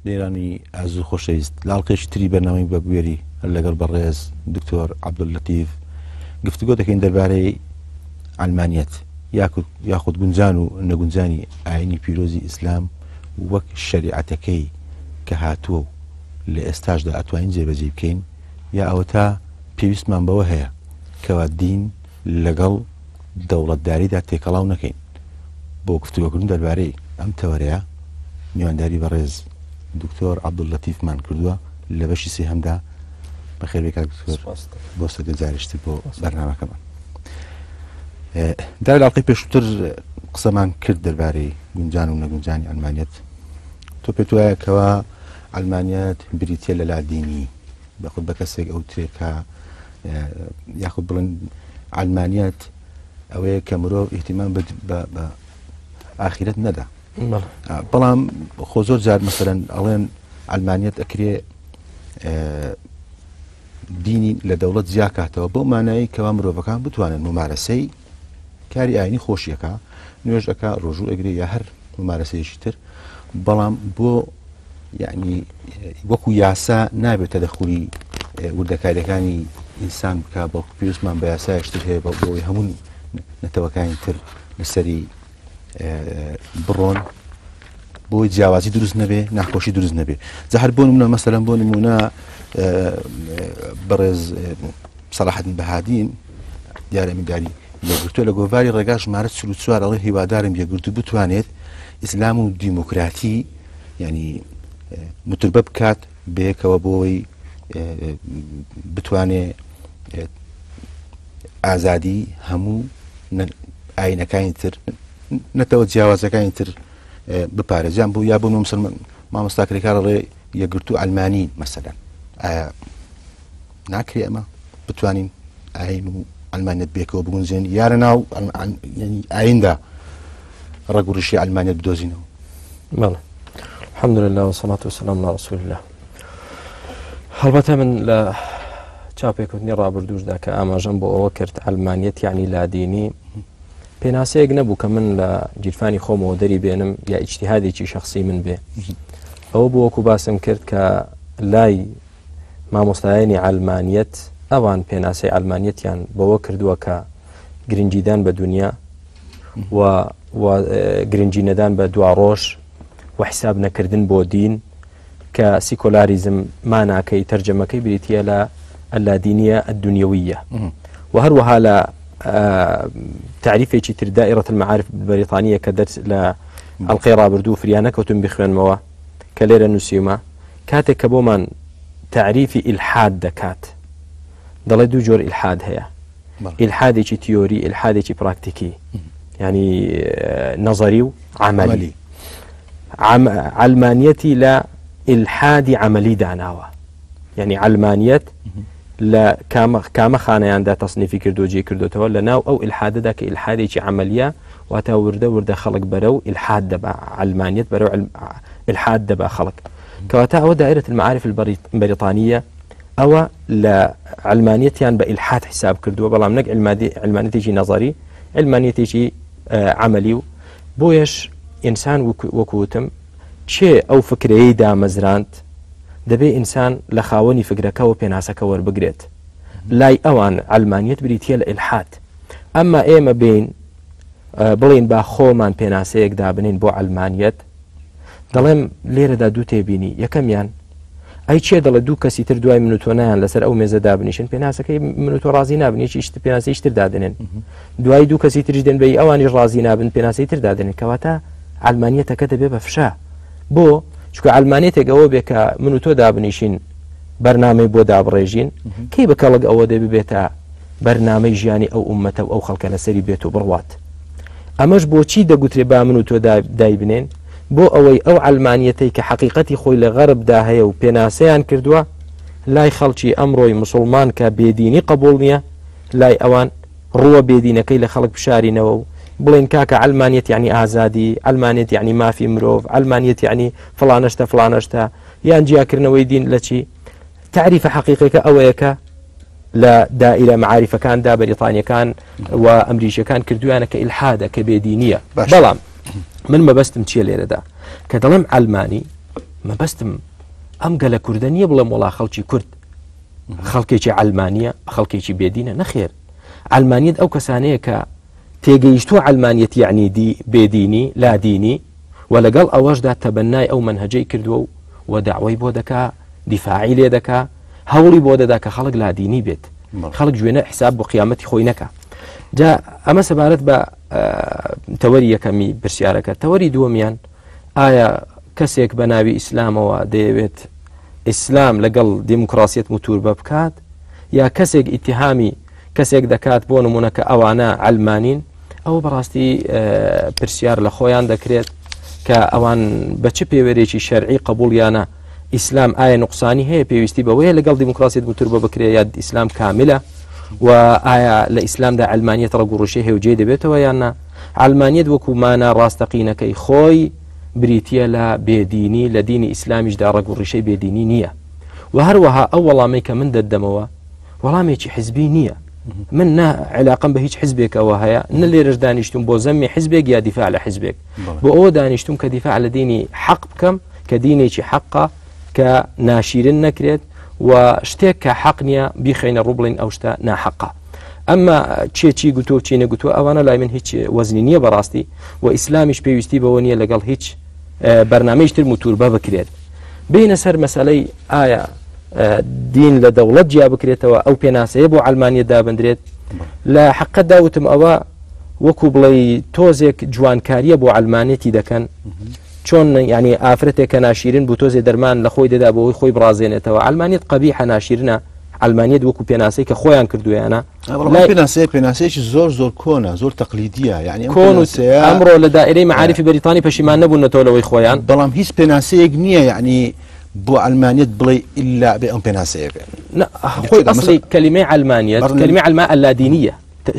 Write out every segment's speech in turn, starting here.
لێرانی ئازوو خۆشەویست لاڵقێکی تری بەرنامەی بەگوێری هەر لەگەڵ بەڕێز دکتۆر عەبدولەتیف گفتوگۆ دەکەین دەربارەی ئەلمانیەت یاخود گونجان و نەگونجانی ئاینی پیرۆزی ئیسلام وەک شەریعەتەکەی کە هاتووە لە ئێستاشدا ئەتوانین جێبەجێ بکەین یا ئەوە تا پێویستمان بەوە هەیە کەوا دین لەگەڵ دەوڵەتداریدا تێکەڵاو نەکەین بۆ گفتوگۆکردن دەربارەی ئەم تەوەرەیە میوانداری بەڕێز دکتۆر عەبدولەتیفمان کردووە لە بەشی سێهەمدا بەخێربێک بۆ سەدە جاریشتر بۆ بەرنامەکەمان داوای لاڵقەی پێشووتر قسەمان کرد دەربارەی گونجان و نەگونجانی ئەلمانیەت تۆ پێت وایە کەوا ئەلمانیەت بریتیە لەلا دینی بەخود بە کەسێک ئەو ترێکە یاخود بڵێن ئەلمانیەت ئەوەیە کە مرۆڤ ئیحتیمام بە ئاخرەت نەدا بەڵام خۆ زۆر جار مەسەلەن ئەڵێن ئەلمانیەت ئەکرێ دینی لە دەوڵەت زیاکاتەوە بۆ مانایی کەوا مرۆڤەکان بتوانن ممارەسەی کاری ئاینی خۆشیەکە نوێژ ئەکا ڕۆژوو ئەگرێ یا هەر ممارەسەیەشی تر بەڵام بۆ یعنی وەکو یاسا نابێت تەدەخولی وردەکاریەکانی ئینسان بکە بە پێویستمان بە یاسایشتر هەیە بۆی هەموو نەتەوەکانی تر لەسەری بڕۆن بۆی جیاوازی دروست نەبێ ناخۆشی دروست نەبێ جا هەر بۆ نمونە مەسەلەن بۆ نمونە بەڕێز سەلاحەدین بەهادین دیارەمیداری یەکگرتووە لە گۆڤاری ڕێگا ژمارە 44 ئەڵێ هیوادارم یەکگرتوو بتوانێت ئیسلام و دیموکراتی ینی متربە بکات بەیەکەوە بۆی بتوانێت ئازادی هەموو ئاینەکانی تر نەتەوە جیاوازەکانی تر بپارێزیان بوو یا بۆ مسلمان مامۆستاکرێکارە ڕێ یەکگرتوو ئەلمانی مەسەلەن ئایا ناکرێ ئەمە بتوانین ئاین و ئەلمانیەت بێکەوە بگونجێن یارە ناو ئایندا ڕەگوڕیشی ئەلمانیەت بدۆزینەوە بەڵێ الحەمد لله والصلاة والسلام على رسول الله هەڵبەتە من لە چاپێکوتنی ڕابردووشدا کە ئاماژەم بۆ ئەوە کرد ئەلمانیەت یعنی لادینی پێناسەیەک نەبوو کە من لە گیرفانی خۆمەوە دەری بێنم یا ئیجتیهادێکی شەخسی من بێ ئەوە بۆ وەکو باسم کرد کە لای مامۆستایانی ئەلمانیەت ئەوان پێناسەی ئەلمانیەتیان بەوە کردووە کە گرنگیدان بە دنیا و گرنگی نەدان بە دوا ڕۆژ و حساب نەکردن بۆ دین کە سیکۆلاریزم ماناکەی تەرجەمەکەی بریتیە لە اللادینیە الدنیویە و هەروەها لە تعریفێکی تر دائرة المعارف بەریتانیە کە دەرس لە ئەڵقەی ڕابردوو فریانەکەوتم بخوێنمەوە کە لێرە نووسیمە کاتێک کە بۆمان تعریفی ئیلحاد دەکات دەڵێ دوو جۆر ئیلحاد هەیە ئیلحادێکی تیۆری ئیلحادێکی پراکتیکی ینی نەزەری و عەمەلی علمانیەتی لە ئیلحادی عەمەلی داناوە ینی علمانیەت لە کامە خانەیاندا تەصنیفی کردو جێ کردوتەوە لە ناو ئەو ئیلحادەدا کە ئیلحادێکی عەمەلیە واتە وردە خەڵک بەرەو ئیلحاد دەبا علمانیەت بەرەو ئیلحاد دەبا خەڵک کەواتە ئەوە دائرة المعارف البەریتانیە ئەوە لە علمانیەتیان بە ئیلحاد حساب کردووە بەڵام نەک علمانیەتێکی نەزەری علمانیەتێکی عەمەلی و بۆیەش ئینسان وەکوتم چێ ئەو فکرەیەی دامەزراند دەبێ ئینسان لە خاوەنی فکرەکەەوە پێناسەکە وەربگرێت لای ئەوان علمانیەت بریتیە لە ئیلحاد ئەمما ئێمە بین بڵین با خۆمان پێناسەیەک دابنین بۆ علمانیەت دەڵێم لێرەدا دوو تێبینی یەکەمیان ئەی چێ دەڵێ دوو کەسی تر دوای من و تۆ نایان لەسەر ئەو مێزە دابنیشن پێناسەکەی من و تۆ ڕازی نابنیی پێناسەی تر دادنێن دوای دوو کەسی تریش دێن بەی ئەوانی ڕازی نابن پێناسەی تر دادنێن کەواتە علمانیەتەکە دەبێ بە فشا بۆ چکە علمانیەتێک ئەوە بێ کە من و تۆ دابنیشین بەرنامەی بۆ دابڕێژین کەی بە کەڵک ئەوە دەبێ بێتە بەرنامەی ژیانی ئەو ئومەتە و ئەو خەڵکە لەسەری بێت و بڕوات ئەمەش بۆچی دەگوترێ با من و تۆ دایبنێن بۆ ئەوەی ئەو علمانیەتەی کە حەقیقەتی خۆی لە غەربدا هەیە و پێناسەیان کردووە لای خەڵکی ئەمڕۆی مسلمان کە بێدینی قبول نییە لای ئەوان ڕووە بێدینەکەی لە خەڵک بشارینەوە و بڵێن کاکە علمانیەت یعنی ئازادی علمانیەت یعنی مافی مرۆڤ علمانیەت یعنی فڵانەشتە یان جیاکردنەوەی دین لە چی تعریفە حەقیقەکە ئەوەیە کە لە دائرە معارفەکاندا بەریتانیەکان و ئەمریکیەکان کردویانە کە ئیلحادە کە بێدینیە بەڵام من مەبەستم چیە لێرەدا کە دەڵێم ئەلمانی مەبەستم ئەم گەلە کوردە نییە بڵێم وڵا خەڵکی کورد خەڵکێکی ئەلمانیە خەڵکێکی بێدینە نەخێر ئەلمانیت ئەو کەسانەیە کە تێگەیشتووە ئەلمانیەت یعنی بێدینی لادینی و لەگەڵ ئەوەشدا تەبەنای ئەو منهەجەی کردووە و داوای بۆ دەکا دیفاعی لێ دەکا هەوڵی بۆ دەدا کە خەڵک لادینی بێت خەڵک گوێنە حساب بۆ قیامەتی خۆی نەکا جا ئەمە سەبارەت بە تەوەری یەکەمی پرسیارەکە تەوەری دووەمیان ئایا کەسێک بە ناوی ئیسلامەوە دەیەوێت ئیسلام لەگەڵ دیموکراسیەت موتور بە بکات یا کەسێک ئیتیهامی کەسێک دەکات بۆ نمونونەکە ئەوانە ئەلمانین ئەو بەڕاستی پرسیار لە خۆیان دەکرێت کە ئەوان بە چ پێوەرێکی شەرعی قبولیانە ئیسلام ئایا نقصانی هەیە پێویستی بەوەیە لەگەڵ دیموکراسیەت موتور بە بکرێت یا ئیسلام کاملە و ئایا لە ئیسلامدا ئەلمانیەت ڕەگوڕشی هێوجێ دەبێتەوە یاننا ئەلمانیەت وەکومانە ڕاستەقینەکەی خۆی بریتە لە بێدینی لە دینی ئیسلامیشدا ڕەگوڕشەی بێدینی نییە و هەروەها ئەو وەڵامەی کە من دەدەمەوە وەڵامێکی حزبی نییە من نا علاقم بە هیچ حزبێکەوە هەیە نە لێرەش دانیشتم بۆ زەمی حزبێک یا دیفاع لە حزبێک بۆ ئەوە دانیشتم کە دیفاع لە دینی حەق بکەم کە دینێکی حەقا کە ناشیرن نەکرێت و شتێک کە حەق نییە بیخەینە ڕوو بڵین ئەو شتە ناحەقا ئەمما چێکی گوتۆ چینە گوتووە ئەوانە لای من هیچ وەزنی نییە بەڕاستی و ئیسلامیش پێویستی بەوە نییە لەگەڵ هیچ بەرنامەیشتر موتور بە بکرێت بینە سەر مەسەلەی ئایا دین لە دەوڵەت جیا بکرێتەوە ئەو پێناسەیە بۆ ئەلمانیە دابدرێت لە حقەتدا وتم ئەوە وەکو بڵێ تۆزێک جوانکاریە بۆ ئەلمانێتی دەکەن چۆن ینی ئافرەتێک کە ناشیرن بوو تۆزێ دەرمان لە خۆی دەدا بۆەوەی خۆی بڕازێنێتەوە ئەلمانیت قەبیحە ناشیرنە ئەلمانیت وەکو پێناسەی کە خۆیان کردویانە پێناسەیەکی زۆر کۆنە زۆر تەقلیدیە یعنی کۆن ئەمڕۆ لە دائرەی معارفی بەریتانی پەشیمان نەبوونەتەوە لەوەی خۆیان بەڵام هیچ پێناسەیەک نییە یعنی بۆ ئەلمانیت بڵێ ئللا بێ ئەم پێناسەیەەکە خۆی ئەسڵی کەلیمەی ئەلمانیت کەلیمەی ئەلما ئەلادینیە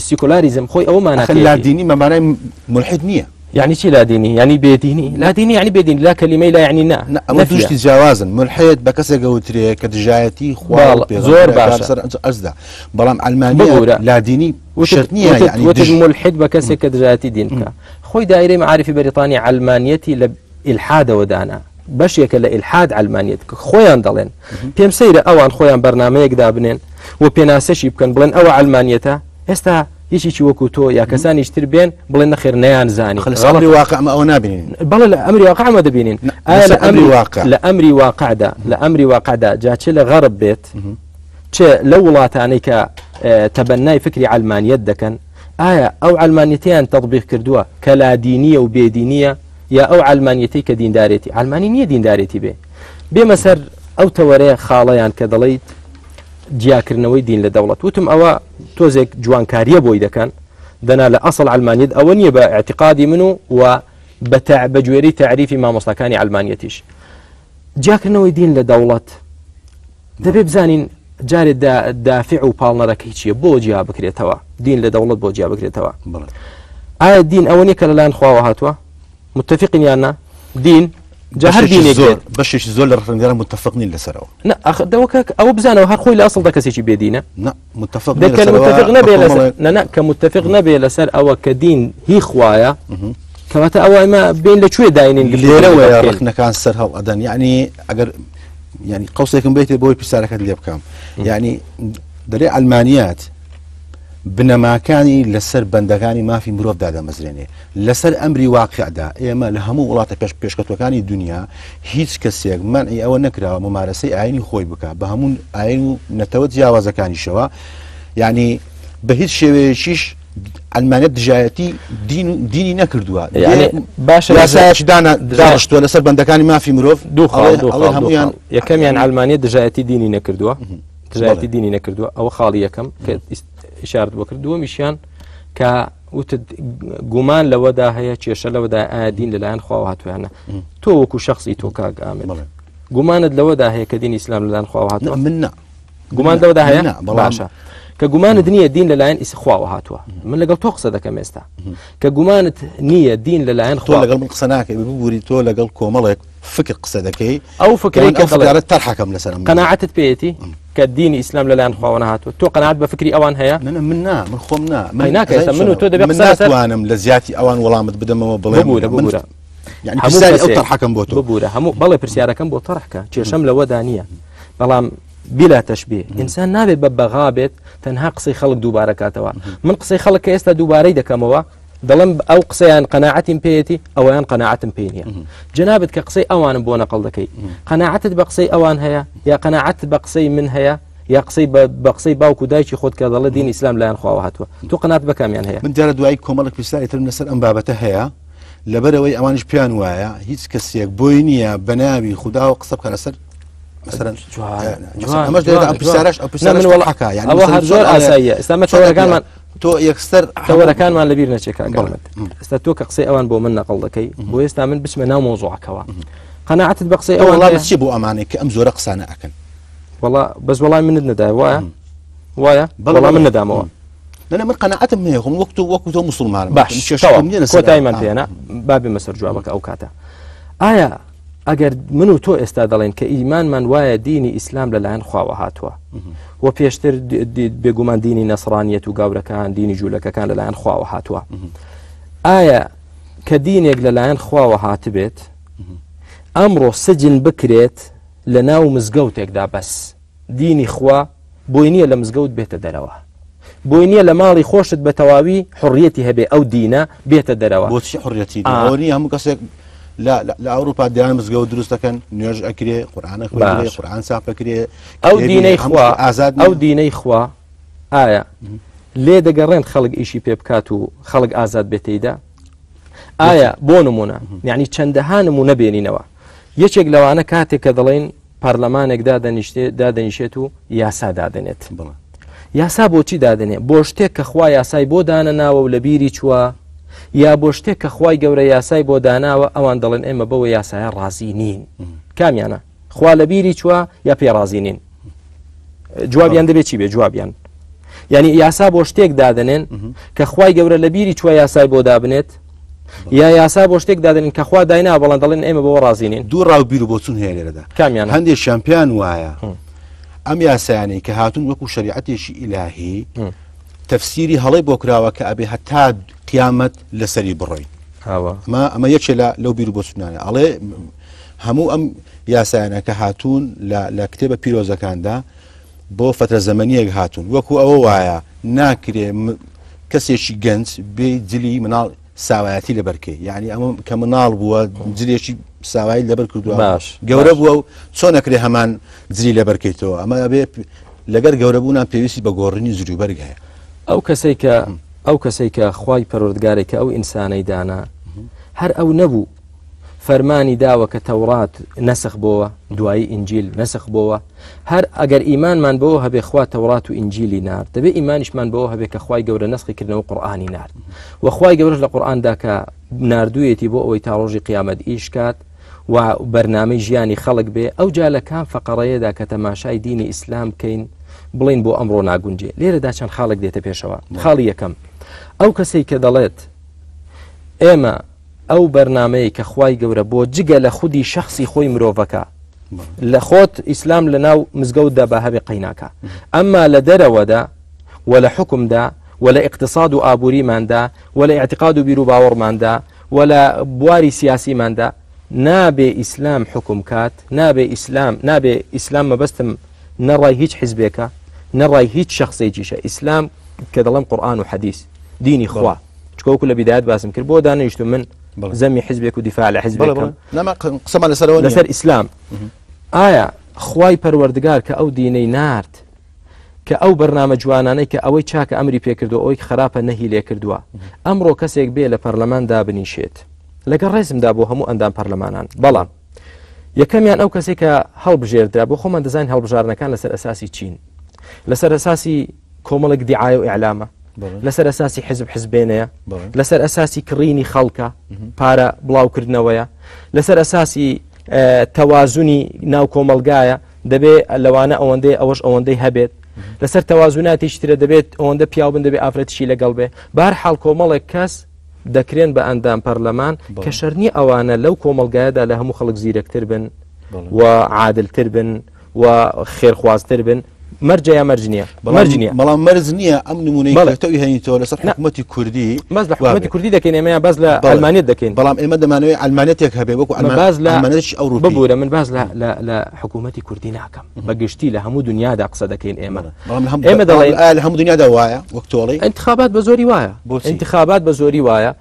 سیکولاریزم خۆی ئەوە ماناکە لادینی مەمانای ملحد نییە يعني شي لا ديني يعني بيديني لا ديني يعني بيديني لا كلمة لا يعني نا أما دوشتي جوازا ملحد بكسر قوتري كدجايتي خوال زور باشا أزدا بلام علمانية لا ديني شرطنية يعني ملحد بكسر كدجايتي دينك خوي دائرة معارف بريطانيا علمانيتي لإلحاد ودانا باش يك لإلحاد علمانيتك خويان دلين بيم سيرة أوان خويان برنامج دابنين وبيناسش يمكن بلن أو علمانيته استا هیچی وەکو تۆ یا کەسانیش تر بێن بڵێن نەخێر نەیان زانی ئەمری واقع ئەوە نابینین بەڵێ لە ئەمری واقع دەبینین لە ئەمری واقعدا جا چ لە غەرب بێت چ لە وڵاتانەی کە تەبەنای فکری علمانیەت دەکەن ئایا ئەو علمانیەتیان تەطبیق کردووە کە لادینیە و بێدینیە یا ئەو علمانیەتی کە دیندارێتی علمانی نییە دیندارێتی بێمە سەر ئەو تەوەرەیە خاڵەیان کە دەڵێیت جیاکردنەوەی دین لە دەوڵەت وتم ئەوە تۆزێک جوانکاریە بۆی دەکەن دەنا لە ئەسڵ ئەلمانیت ئەوە نییە بە اعتقادی من و بە گوێرەی تعریفی مامۆستاکانی ئەلمانیەتیش جیاکردنەوەی دین لە دەوڵەت دەبێ بزانین جارێ دافع و پاڵنەرەکەی چییە بۆ جیا بکرێتەوە دین لە دەوڵەت بۆ جیا بکرێتەوە ئایا دین ئەوە نیە کە لەلایەن خواوە هاتووە متفقین یاننا دین جاهر دينك باش زول الرفنجان متفقين لسروا لا دوك او بزانه هر خوي الاصل داك سيجي بيدينا لا متفق متفق نبي لسر لا كمتفق نبي لسر او كدين هي خوايا كما او ما بين لشوي داينين اللي رخنا كان سرها وادن يعني اگر يعني قوسيكم بيتي بوي بسارك اللي بكام يعني دري علمانيات بنەماکانی لەسەر بەندەکانی مافی مرۆڤدا دەمەزرێنێ لەسەر ئەمری واقعدا ئێمە لە هەموو وڵاتە پێشکەوتەکانی دنیا هیچ کەسێک منعی ئەوە نەکراوە ممارەسەی ئاینی خۆی بکە بە هەموو ئاین و نەتەوە جیاوازەکانیشەوە یعنی بە هیچ شێوەیەکیش ئەلمانیەت دژایەتی دینی نەکردووە باشە داشتووە لەسەر بەندەکانی مافی مرۆڤ هەموویان یەکەمیان ئەلمانیەت دژایەتی دینی نەکردووە دژایەتی دینی نەکردووە ئەوە خاڵی یەکەم کە ئشارت بۆ کردووە میشیان کە وتت گومان لەوەدا هەیە کێشە لەوەدا ئایا دین لەلایەن خواوە هاتوویانە تۆ وەکو شخصی تۆ کاک ئامێر گومانت لەوەدا هەیە کە دینی ئیسلام لەلایەن خواوە هاتووە من گومان لەوەدا هەیە باشە کە گومانت نییە دین لەلایەن خواوە هاتووە من لەگەڵ تۆ قسە دەکەم ئێستا کە گومانت نییە دین لەلایەن خوا لەگەڵ من قسە ناکەی ببووری تۆ لەگەڵ کۆمەڵێک فکر قسە دەکەی ئەو فکری کە تەرحەکەم لەسەر قەناعەتت پێیەتی کە دینی ئیسلام لەلایەن خواوە هاتووە تۆ قەناعەت بە فکری ئەوان هەیە من خۆم ناکەیتە من و تۆ دەبێت ناتوانم لە زیاتی ئەوان وەڵامت بدەمەوە بڵێ يعني پرسیاری ئەو تەڕحەکەم بۆ تۆ ببوورە هەموو بەڵێ پرسیارەکەم بۆ تەڕحکە کێشەم لەوەدا نییە بەڵام بلا تەشبیه ئینسان نابێت بە بەغا بێت تەنها قسەی خەڵک دووبارە کاتەوە من قسەی خەڵک کە ئێستا دووبارەی دەکەمەوە دەڵم ئەو قسەیان قەناعەتیم پێیەتی ئەویان قەناعەتم پێ نییە جەنابەت کە قسەی ئەوانم بۆ نەقڵ دەکەی قەناعەتت بە قسەی ئەوان هەیە یا قەناعەت بە قسەی من هەیە یا قسەی بە قسەی باوکو دایکی خۆت کە دەڵێ دینی ئیسلام لایەن خواوە هاتووە تۆ قەناعەت بە کامیان هەیە من دیارە دوای کۆمەڵێک پرسیاری ترم لەسەر ئەم بابەتە هەیە لەبەرەوەی ئەوانش پیان وایە هیچ کەسێک بۆی نییە بە ناوی خوددا و قسە بکە لەسەر ئەوە هەر زۆر ئاساییە ئێستا تەوەرەکانمان تۆ یەکسەر تەوەرەکانمان لەبیر نەچێت ئێستا تۆ کە قسەی ئەوان بۆ من نەقڵ دەکەی بۆ ئێستا من بچمە ناو مۆزوعەکەوە قەناعەتت بە قسەی ئەوان چی بۆ ئەمانەی کە ئەم زۆرە قسانە ئەکەن وەڵا بەس وەڵام منت نەدای وایە وەڵام من نەدامەوە لأن من قناعتم هي هم وقت مسلمان باش كوتايمان بينا بابي مسر جوابك أو كاتا آية أجر منو تو استادلين كإيمان من وايا ديني إسلام للعين خواوة هاتوا وبيشتر بيجومان ديني نصرانية وجاورة كان ديني جولك كان للعين خواوة هاتوا آية كديني للعين خواوة هاتبت أمره سجن بكريت لناو مزجوتك دا بس ديني خوا بوينية لمزجوت بيت دلوه بوينية لمالي خوشت بتواوي حريتي هبه أو دينا بيت الدروا بوتشي حريتي بوني هم كسك لا أوروبا ديان مسجو دروس كان نيوج أكري قرآن أكري قرآن ساف أكري أو ديني خوا أو ديني خوا آية ليه دقرين خلق إشي بيبكاتو خلق آزاد بيتيدا آية بونمونا يعني چندهان منبيني نوا يشيك لو أنا كاتك ضلين برلمانك دادنشتو ياسا دادنت یاسا بۆچی دادنێ بۆ شتێک کە خوا یاسای بۆ دانەناوە و لە بیری چووە یا بۆ شتێک کە خوای گەورە یاسای بۆ داناوە ئەوان دەڵێن ئێمە بەوە یاسایە ڕازی نین کامیانە خوا لە بیری چووە یا پێ ڕازی نین جوابیان دەبێت چی بێ جوابیان یعنی یاسا بۆ شتێک دادنێن کە خوای گەورە لە بیری چووە یاسای بۆ دابنێت یا یاسا بۆ شتێک دادنێن کە خوا داینا بەڵام دەڵێن ئێمە بەوە ڕازی نین دوو ڕاوبیر و بۆچوون هەیە لێرەدا کامیانە هەندێک شامپیان وایە ئەم یاسایانەی کە هاتوون وەکو شریعەتێکی ئیلاهی تەفسیری هەڵەی بۆ کراوە کە ئەبێ هەتا قیامەت لەسەری بڕۆی ئەمە یەکێ لەو بیر و بۆچوونانە ئەڵێ هەموو ئەم یاسایانە کە هاتوون لە کتێبە پیرۆزەکاندا بۆ فترە زەمەنیەک هاتوون وەکو ئەوە وایە ناکرێ کەسێکی گەنج بێ جلی مناڵ ساوایەتی لەبەرکەی یعنی ئەمە کە مناڵ بووە جلێکی ساوایی لەبەر کردووە گەورە بووە و چۆن نەکرێ هەمان جلی لەبەرکەیتەوە ئەمە ئەبێ لەگەر گەورەبوونان پێویستی بە گۆڕینی زروبەرگ هەیە ئەو کەسەی کە خوای پەروەردگارێک کە ئەو ئینسانەی دانا هەر ئەو نەبوو فەرمانی داوە کە تەورات نەسخ بۆوە دوایی ئینجیل نەسخ بۆوە هەر ئەگەر ئیمانمان بەوە هەبێ خوا تەورات و ئینجیلی نارد دەبێ ئیمانیشمان بەوە هەبێ کە خوای گەورە نەسخی کردنەوە قورئانی نارد و خوای گەورە لە قورئاندا کە ناردوویەتی بۆ ئەوەی تا ڕۆژی قیامەت ئیش کات و بەرنامەی ژیانی خەڵک بێ ئەو جا لە کام فەقەڕەیەدا کە تەماشای دینی ئیسلام بکەین بڵین بۆ ئەمڕۆ ناگونجێ لێرەدا چەند خاڵێک دێتە پێشەوە خاڵی یەکەم ئەو کەسەی کە دەڵێت ئێمە ئەو بەرنامەیە کە خوای گەورە بۆ جگە لە خودی شخصی خۆی مرۆڤەکە لە خۆت ئیسلام لە ناو مزگەوتدا بە هەبێ قەیناکە ئەمما لە دەرەوەدا و لە حکمدا و لە ئیقتصاد و ئابووریماندا و لە ئیعتیقاد و بیر و باوەڕماندا و لە بواری سیاسیماندا نابێ ئیسلام حکم کات نابێ ئیسلام مەبەستم نەڕای هیچ حیزبێکە نەڕای هیچ شخصێکیشە ئیسلام کە دەڵێم قورئان و حەدیث دینی خوا چکۆکو لە بیدایەت باسم کرد بۆ دانیشتم من زەمی حیزبێک و دیفاع لە حیزبێکم لەسەر ئیسلام ئایا خوای پەروەردگار کە ئەو دینەی نارد کە ئەو بەرنامە جوانانەی کە ئەوەی چاکە ئەمری پێکردو ئەوەی خراپە نەهی لێ کردووە ئەمڕۆ کەسێک بێ لە پەرلەمان دابنیشێت لەگەڵ ڕێزمدا بۆ هەموو ئەندام پەرلەمانان بەڵام یەکەمیان ئەو کەسێک کە هەڵبژێردرا بۆ خۆمان دەزانین هەڵبژارنەکان لەسەر ئەساسی چین لەسەر ئەساسی کۆمەڵێک دیعایە و ئیعلامە لەسەر ئەساسی حزبێنەیە لەسەر ئەساسی کڕینی خەڵکە پارە بڵاوکردنەوەیە لەسەر ئەساسی تەوازونی ناو کۆمەلگایە دەبێ لەوانە ئەوەندەی ئەوەش ئەوەندەی هەبێت لەسەر تەوازوناتیش ترە دەبێت ئەوەندە پیاو بن دەبێت ئافرەتشی لەگەڵ بێ بەهەرحاڵ کۆمەڵێک کەس دەکرێن بە ئەندام پەرلەمان کە شەرنی ئەوانە لەو کۆمەلگایەدا لە هەموو خەڵک زیرەکتر بن و عادلتر بن و خێرخوازتر بن مەرجە یا مەرج نییە بەڵام مەرج نییە ئەم نمونەی هەینیتەوە لەسەر حکوومەتی کوردی باز لە حکوومەتی کوردی دەکەین ئێمە باز لە ئەلمانیت دەکەین بەڵام ئێمە دەمانەوەی ئەلمانێتێک هەبێ وەکو ئەلمانێتی ئەوروپی ببوورە من باز لە حکوومەتی کوردی ناکەم بەگشتی لە هەموو دنیادا قسە دەکەین ئێمە دەڵێن لە هەموو دنیادا وایە وەک تۆڵی انتخابات بە زۆری وایە انتخابات بە زۆری وایە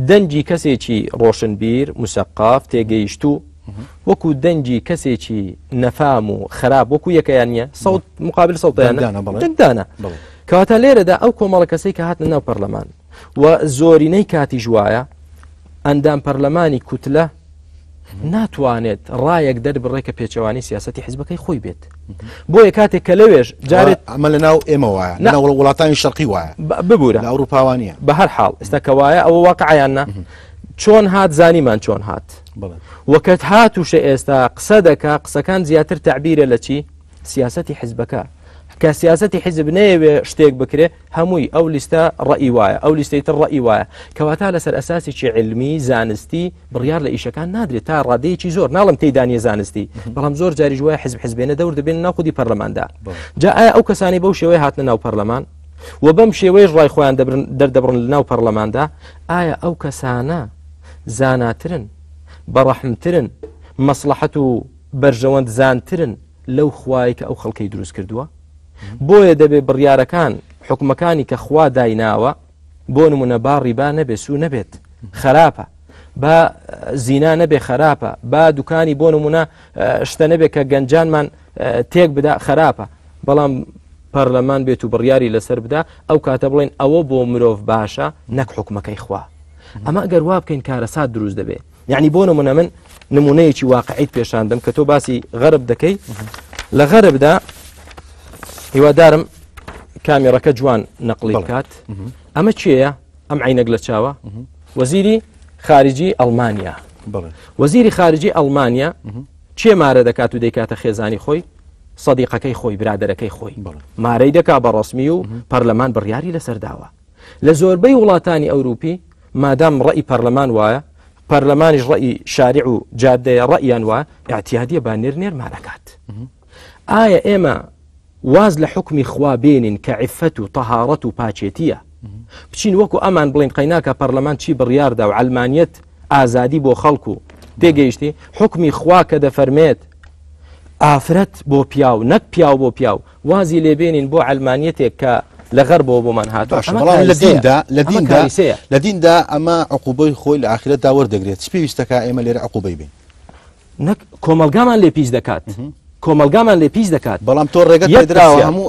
دەنجی کەسێکی ڕۆشنبیر مسەقاف تێگەیشتوو وەکو دەنجی کەسێکی نەفام و خراپ وەکو یەکەیان نیە سەوت مقابل سەوتیانە کەواتە لێرەدا ئەو کۆمەڵە کەسەی کە هاتنە ناو پەرلەمان و زۆرینەی کاتی ژوایە ئەندام پەرلەمانی کوتلە ناتوانێت ڕایەک دەربڕێ کە پێچەوانی سیاسەتی حیزبەکەی خۆی بێت بۆیە کاتێک کە لەوێژ جارێت ئەمە لە ناو ئێمە وایە لە وڵاتانی شەرقی وایە ببوورە لە ئەوروپاوانیە بە هەر حاڵ ئێستا کە وایە ئەوە واقعیاننا چۆن هات زانیمان چۆن هات وەکەت هاتوشە ئێستا قسە دەکا قسەکان زیاتر تعبیرە لە چی سیاسەتی حیزبەکە کە سیاسەتی حیزب نەیەوێ شتێک بکرێ هەمووی ئەو لیستە ڕەئی وایە ئەو لیستەی تر ڕەئی وایە کەواتە لەسەر ئەساسێکی علمی زانستی بڕیار لە ئیشەکان نادرێت تا ڕادەیەکی زۆر ناڵم تێدانیە زانستی بەڵام زۆر جاریش وایە حیزبێنە دەور دەبێن ناو خودی پەرلەماندا جا ئایا ئەو کەسانی بەو شێوەیە هاتنە ناو پەرلەمان و بەم شێوەیەش ڕای خۆیان دەردەبڕن لە ناو پەرلەماندا ئایا ئەو کەسانە زاناترن بەڕەحمترن مەسلحەت و بەرژەوەند زانترن لەو خوای کە ئەو خەڵکەی دروست کردووە بۆیە دەبێت بڕیارەکان حکومەکانی کە خوا دایناوە بۆ نمونە با ڕیبا نەبێ سو نەبێت خراپە با زینا نەبێ خراپە با دوکانی بۆ نمونە شتە نەبێت کە گەنجانمان تێک بدا خراپە بەڵام پەرلەمان بێت و بڕیاری لەسەر بدا ئەو کاتە بڵێن ئەوە بۆ مرۆڤ باشە نەک حکومەکەی خوا ئەمە ئەگەر وا بکەین کارەسات دروست دەبێت یعنی بۆ نمونە من نمونەیەکی واقعیت پێشاندەم کە تۆ باسی غەرب دەکەی لە غەربدا هیوادارم کامێرەکە جوان نەقلی بکات ئەمە چییە ئەم عینەک لە چاوە وەزیری خارجی ئەڵمانیا وەزیری خارجی ئەڵمانیا چێ مارە دەکات و دەیکاتە خێزانی خۆی سەدیقەکەی خۆی برادەرەکەی خۆی مارەی دەکا بە ڕسمی و پەرلەمان بڕیاری لەسەر داوە لە زۆربەی وڵاتانی ئەوروپی مادام ڕەئی پەرلەمان وایە پەرلەمانیش ڕەئی شارع و جادەیە ڕەئیان وایە ئاعتیادیە با نێرمانەکات ئایا ئێمە واز لە حکمی خوا بێنین کە عیفەت و تەهارەت و پاچێتیە بچین وەکو ئەمان بڵین قەیناکە پەرلەمان چی بڕیاردا و علمانیت ئازادی بۆ خەڵکو تێگەیشتی حکمی خوا کە دەفەرمێت ئافرەت بۆ پیاو نەک پیاو بۆ پیاو وازی لێبێنین بۆ علمانیتێک کە لە غەربەوە بۆمان هاتووە لە دیندا ئەمە عقوبەی خۆی لە ئاخرەتدا وەردەگرێت چ پێویستەکە ئێمە لێرە عقوبەی بین نەک کۆمەلگامان لێ پیش دەکات کۆمەلگامان لێ پیش دەکات بەڵام تۆ ڕێگەت پێدراوە هەموو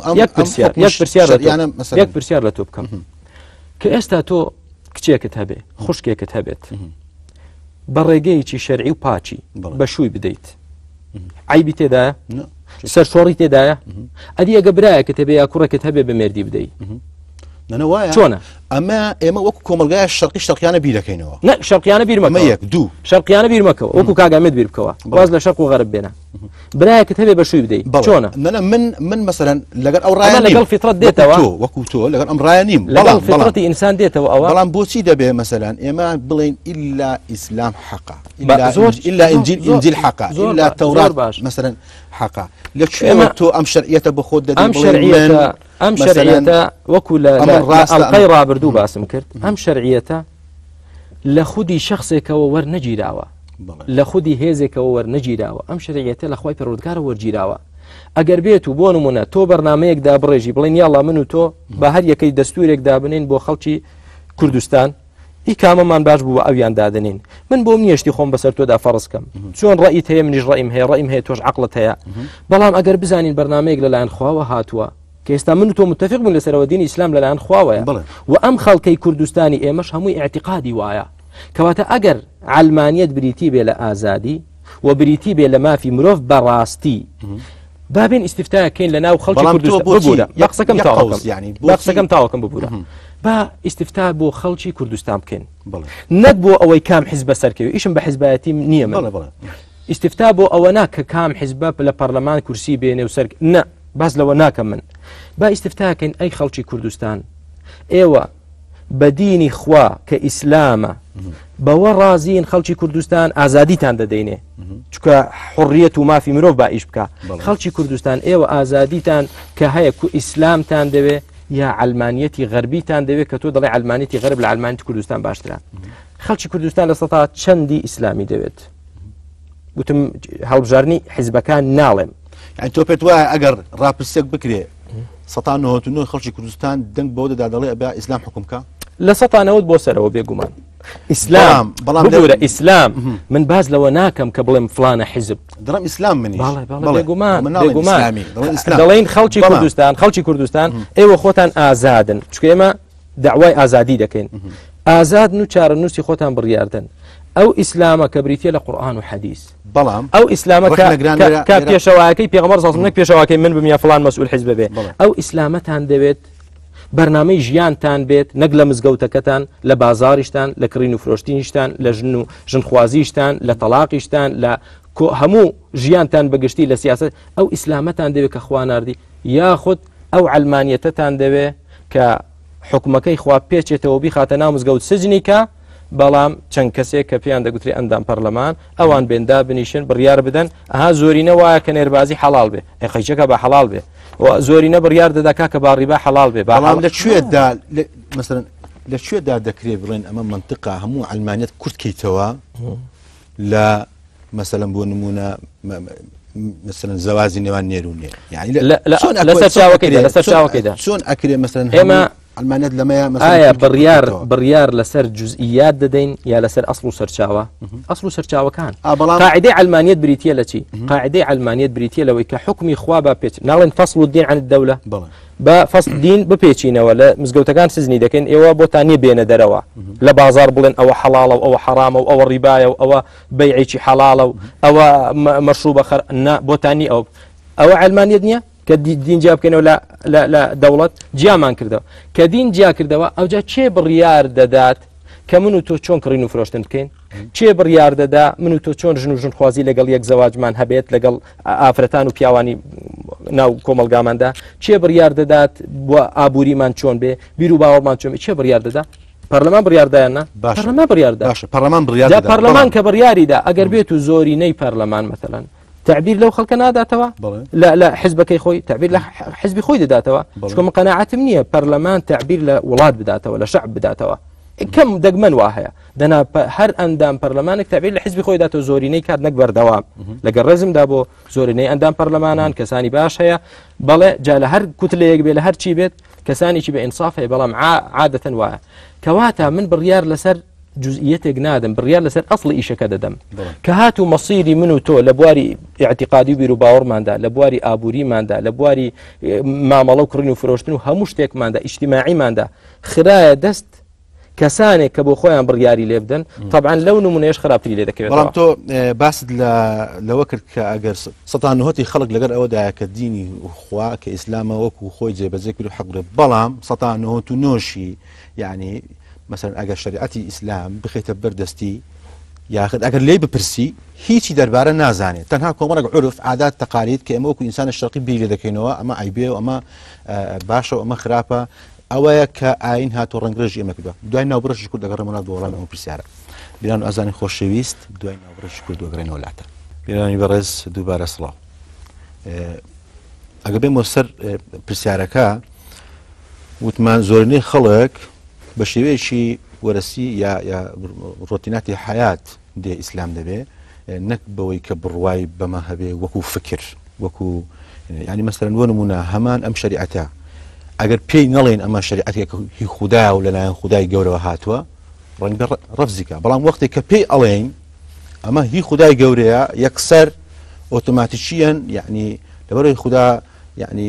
یەک پرسیار لە تۆ بکەم کە ئێستا تۆ کچێکت هەبێ خوشکێکت هەبێت بە ڕێگەیەکی شەرعی و پاچی بە شووی بدەیت عیبی تێدایە سەرشۆڕی تێدایە ئەدی ئەگە برایەکت هەبێ یا کوڕێکت هەبێ بە مێردی بدەیت نەوایە چۆنە ئەمە ئێمە وەکو کۆمەلگای شەرقیانە بیرەکەینەوە نە شەرقیانە بیرمەکە یەک دوو شەرقیانە بیرمەکەەوە وەکو کاگامێت بیر بکەوە باز لە شەرق و غەرب بێنە برایەکت هەبێ بە شووی بدەیت چۆنە من مەسەرەن لەگەر ئەو ڕایە لەگەڵ فیترەت دێتەوە وەکو تۆ لەگەر ئەم ڕایە نیم لەگەڵ فیترەتی ئینسان دێتەوە ئەوە بەڵام بۆچی دەبێ مەسەلەن ئێمە بڵین ئیلا ئیسلام حەقا ئیلا ئینجیل حەقا ئیلا تەورات مەسەلەن حەقا لەکوێوە تۆ ئەم شەرعیەتە بە خۆت دەدەی ئەم شەرعیەتە وەکو لە ئەڵقەی ڕابردوو باسم کرد ئەم شەرعیەتە لە خودی شخصێکەوە وەرنەگیراوە لە خودی هێزێکەوە وەرنەگیراوە ئەم شەرعیەتە لە خوای پەروەردگارە وەرگیراوە ئەگەر بێت و بۆ نمونە تۆ بەرنامەیەکدا بڕێژی بڵێن یاڵا من و تۆ بە هەر یەکەی دەستورێک دابنین بۆ خەڵکی کوردستان ئی کامەمان باش بوو ئەویان دادنین من بۆم نیشتی خۆم بەسەر تۆدا فەرزکەم چۆن ڕەئیت هەیە منیش ڕەئیم هەیە تۆش عەقڵت هەیە بەڵام ئەگەر بزانین بەرنامەیەک لەلایەن خواوە هاتووە کە ئێستا من و تۆ متفق بوون لەسەرەوە دینی ئیسلام لەلایەن خواوەیە و ئەم خەڵکەی کوردستانی ئێمەش هەمووی ئاعتیقادی وایە کەواتە ئەگەر علمانیت بریتی بێ لە ئازادی و بریتی بێ لە مافی مرۆڤ بەڕاستی بابێن ئیستفتاکەین لە ناو خەڵکی کوردستان ببوورە بەقسەکەم تاوەکەم ببوورە با ئیستفتا بۆ خەڵکی کوردستان بکەین نەک بۆ ئەوەی کام حیزبە سەرکەوی ئیشم بە حیزبایەتی نییە من ئیستفتا بۆ ئەوە نا کە کام حیزبە لە پەرلەمان کورسی بێنێ و سەر نە باز لەوە ناکەم من با ئیستفتاکەین ئەی خەڵکی کوردستان ئێوە بە دینی خوا کە ئیسلامە بەوە ڕازین خەڵکی کوردستان ئازادیتان دەدەینێ چکە حڕیەت و مافی مرۆڤ با ئیش بکە خەڵکی کوردستان ئێوە ئازادیتان کە هەیە کو ئیسلامتان دەوێ یا علمانیەتی غەربیتان دەوێت کە تۆ دەڵێ علمانیەتی غەرب لە علمانیەتی کوردستان باشترە خەڵکی کوردستان لە سەتا چەندی ئیسلامی دەوێت وتم هەڵبژارنی حیزبەکان ناڵێم يعني تۆ پێت وایە ئەگەر ڕاپرسێک بکرێ 1999 خەڵکی کوردستان دەنگ بۆ دەدا دەڵێ ئەبێ ئیسلام حکومکە لە 1990 بۆ سەرەوە بێگومان ئیسلام بگورە ئیسلام من باز لەوە ناکەم کە بڵێم فلانە حیزب دەڵێم ئیسلام منی دەڵێن خەڵکی کوردستان ئێوە خۆتان ئازادن چکە ئێمە داوای ئازادی دەکەین ئازادن و چارەنووسی خۆتان بڕیاردن ئەو ئیسلامە کە بریتە لە قورئان و حەدیث بەڵام ئەو ئیسلامە کە پێشەوەکەی پێغەمبەر صلی الله پێشەوەکەی من بم فلان مەسئول حیزب بێ ئەو ئیسلامەتان دەوێت بەرنامەی ژیانتان بێت نەک لە مزگەوتەکەتان لە بازاریشتان لە کڕین و فرۆشتینیشتان لە ژن و ژنخوازیشتان لە تەلاقیشتان لە هەموو ژیانتان بەگشتی لە سیاست ئەو ئیسلامەتان دەوێت کە خوا ناردی یاخود ئەو علمانیەتەتان دەوێت کە حکومەکەی خوا پێچێتەوە بیخاتە ناو مزگەوت سجنی کە بەڵام چەند کەسێک کە پێیان دەگوتری ئەندام پەرلەمان ئەوان بێندا بنیشن بڕیار بدەن ئەها زۆرینە وایە کە نێربازی حەڵال بێ خەیچەکە بە حەڵال بێ زۆرینە بڕیار دەداکا کە باڕیبا حەڵال بێ بەڵام لەکوێدا مثلا لەکوێدا دەکرێت بڵێن ئەمە منطقە هەموو علمانیت کورتکەیتەوە لە مثلا بۆ نمونە مثلا زەوازی نێوان نێرونێ يعني لەسەر چاوەکەیدا چۆن ئەکرێ مثلا ئێمە علمانیت لەمەیە ئایا بڕیار لەسەر جزئیات دەدەین یا لەسەر ئەسڵ و سەرچاوە ئەسڵ و سەرچاوەکان قاعدەی علمانیت بریتە لە چی قاعدەی علمانیت بریتە لەوەی کە حکمی خوا بە پێچ ناڵێن فەصل الدین عن الدەولە بە فەصل دین بپێچینەوە لە مزگەوتەکان سزنی دەکەن ئێوە بۆتانی بێنە دەرەوە لە بازار بڵێن ئەوە حەڵاڵە و ئەوە حەرامە و ئەوە ڕیبایە و ئەوە بەیعێکی حەڵاڵە و ئەوە مەشروبە بۆتانی ئەوە علمانیت نییە کە دین جیا بکەنەوە لە دەوڵەت جیامان کردەوە کە دین جیا کردەوە ئەوجا چێ بڕیار دەدات کە من و تۆ چۆن کڕین و فرۆشتن بکەین چێ بڕیار دەدا من و تۆ چۆن ژن و ژنخوازی لەگەڵ یەک زەواجمان هەبێت لەگەڵ ئافرەتان و پیاوانی ناو کۆمەلگاماندا چێ بڕیار دەدات بۆ ئابووریمان چۆن بێ بیر و باوەڕمان چۆن چێ بڕیار دەدا پەرلەمان بڕیاردایانە پەرلەمان بڕیاردا پەرلەمان کە بڕیاریدا ئەگەر بێت و زۆرینەی پەرلەمان مثلەن تعبير لو خلق ناداتوا لا حزبك خوي تعبير لا حزبي خوي داتوا شكون قناعات منيه برلمان تعبير لولاد بداتوا لشعب بداتوا كم دقمن واهيا دنا هر اندام برلمانك تعبير لحزبي خوي داتو زوريني كاد نكبر دوام لقى الرزم دابو زوريني اندام برلمانان كساني باش هيا بلا جا لهر كتله يقبل لهر شي بيت كساني شي بانصاف هي بلا مع عاده واه كواتا من بريار لسر جزئيتك نادم بريال لسر اصل ايش كددم كهاتو مصيري منو تو لبواري اعتقادي بيرو باور ماندا لبواري ابوري ماندا لبواري معاملو كرينو فروشتنو همشتك ماندا اجتماعي ماندا خرايه دست كسانك كبو خويا برياري ليبدن طبعا لو نمونيش خرابتي لي داك بلام تو باسد لوكر كاجر سطان هوتي خلق لقر اودا كديني وخوا كاسلام وكو خوي جي بزيك بيرو حق بلام سطان هوتو نوشي يعني مثلا اگر شریعتی ئیسلام بخیتە بەردەستی یاخد ئەگەر لێی بپرسی هیچی دەربارە نازانێت تەنها کۆمەڵێک عورف عادات تەقالید کە ئێمە وەکو ئینسانە شەرقی بیر لێ دەکەینەوە ئەمە عیبێ و ئەمە باشە و ئەمە خراپە ئەوەیە کە ئاین هاتۆ ڕەنگڕێژی ئێمە کردووە دوای ناوبڕێژی کورد دەگەڕێمەوە بۆ وەڵامی ئەمە پرسیارە بیران و ئازانی خۆشەویست دوای ناوبڕێژی کورد دەگەڕێنەوە وڵاتە بیرانی بەڕێز دووبارە سڵاو ئەگەر بێمەوە سەر پرسیارەکە وتمان زۆرینەی خەڵک بە شێوەیەکی وەرەسی یا ڕۆتیناتی حیات دێ ئیسلام دەبێ نەک بەوەی کە بڕوای بەمە هەبێ وەکو فکر وەکو ینی مەسەرەن بۆ نمونە هەمان ئەم شەریعەتە ئەگەر پێی نەڵێن ئەمە شەریعەتێک هی خوددا و لەلایەن خودای گەورەوە هاتووە ڕەنگە ڕەفزیکە بەڵام وەختێک کە پێی ئەڵێن ئەمە هی خودای گەورەیە یەکسەر ئۆتۆماتیکیەن یعنی لەبەرەوەی خوددا یعنی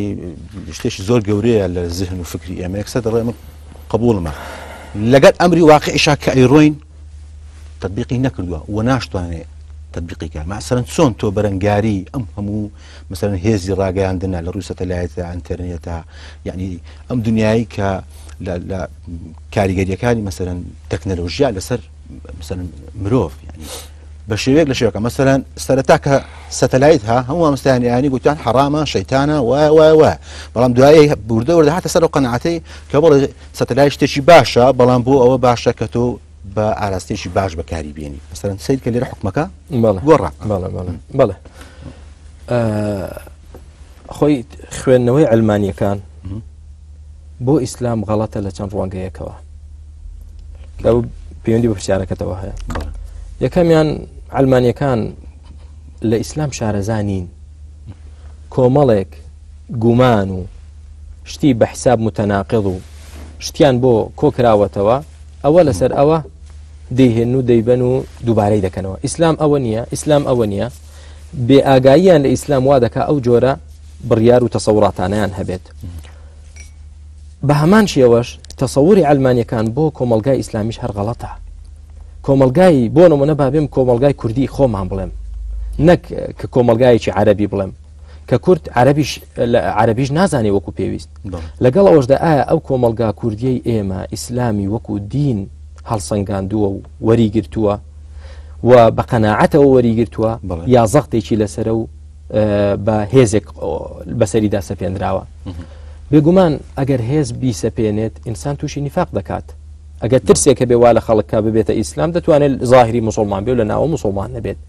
شتێکی زۆر گەورەیە لە ذهن و فکری ئێمە یەکسەر دەڕێ ئەمە قبولمە لەگەر ئەمری واقعیشا کە ئەیڕۆین تطبیقی نەکردووە و ناشتوانێ تطبیقی کە مەسەرەن چۆن تۆ بەرەنگاری ئەم هەموو مەسەرەن هێزی ڕاگەیاندنە لە ڕووی سەتەلایەتە ئینتەرنێتە یعنی ئەم دنیایی کە لە کاریگەریەکانی مەسەرەن تەکنەلۆژیا لەسەر مەسەرەن مرۆڤ یعنی بە شێوەیەک لە شێوەکە مەسەرەن سەرەتا کە سەتەلایت ها هەموو ئەمستانیانی گوتیان حرامە شەیتانە وای بەڵام دوایی بوردە وەردە هاتە سەر قەنەعەتەی کە بەڵێ سەتەلای شتێکی باشە بەڵام بۆ ئەوە باشە کە تۆ بە ئاراستێکی باش بەکاری بێنی مەسەرەن سەید کە لێرە حکومەکە گۆڕا بەڵێ خۆی خوێندنەوەی ئەلمانیەکان بۆ ئیسلام غەڵەتە لە چەند ڕوانگەیەکەوە کە پەیوەندی بە پرسیارەکەتەوە هەیە یەکەمیان ئەلمانیەکان لە ئیسلام شارەزانین کۆمەڵێک گومان و شتی بە حساب متەناقض و شتیان بۆ کۆکراوەتەوە ئەوە لەسەر ئەوە دەیهێن و دەیبەن و دووبارەی دەکەنەوە ئیسلام ئەوە نییە بێ ئاگاییان لە ئیسلام وا دەکا ئەو جۆرە بڕیار و تەسەوڕاتانیان هەبێت بە هەمان شێوەش تەسەووری ئەلمانیەکان بۆ کۆمەلگای ئیسلامیش هەر غەڵەتە کۆمەلگای بۆ نمونە بابێم کۆمەلگای کوردی خۆمان بڵێم نەک کە کۆمەلگایەکی عەرەبی بڵێم کە کورد عەرەبیش نازانێ وەکو پێویست لەگەڵ ئەوەشدا ئایا ئەو کۆمەلگا کوردیەی ئێمە ئیسلامی وەکو دین هەڵسەنگاندووە و وەریگرتووە و بە قەناعەتەوە وەریگرتووە یا زەختێکی لەسەرە و بە هێزێک بەسەریدا سەپێنراوە بێگومان ئەگەر هێز بیسەپێنێت ئینسان تووشی نیفاق دەکات ئەگەر ترسێکە بێ وا لە خەڵکە ببێتە ئیسلام دەتوانێت ظاهری موسڵمان بێ و لە ناوە موسڵمان نەبێت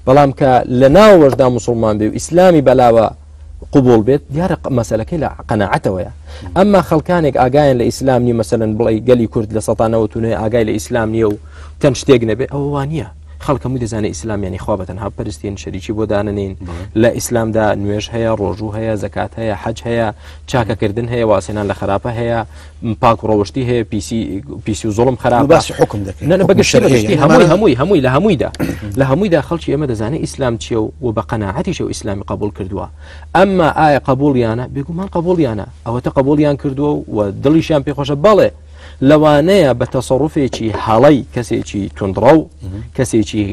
بەڵام کە لە ناوەشدا موسڵمان بێ و ئیسلامی بەلاوە قبول بێت دیارە مەسەلەکەی لە قەناعەتەوەیە ئەمما خەڵکانێک ئاگایان لە ئیسلام نی مەسەلەن بڵێ گەلی کورد لە 1970 ئاگای لە ئیسلام نییە و تەن شتێک نەبێ ئەوە وانە خەڵکەمووی دەزانێت ئیسلامیانی خوا بەتەنها پەرستین شەریکی بۆ دانەنین لە ئیسلامدا نوێژ هەیە ڕۆژوو هەیە زەکات هەیە حەج هەیە چاکەکردن هەیە واسێنان لە خراپە هەیە پاک و ڕەوشتی هەیە پیسی و زۆڵم خراپ حکم دەکەن هەمووی لە هەموویدا خەڵکی ئێمە دەزانێت ئیسلام چیە و بە قەناعەتیش و ئیسلامی قبول کردووە ئەمما ئایا قبولیانە بێگومان قبولیانە ئەوەتە قبولیان کردووە و دڵیشیان پێخۆشە بەڵێ لەوانەیە بە تەسەڕوفێکی هەڵەی کەسێکی توندڕە و کەسێکی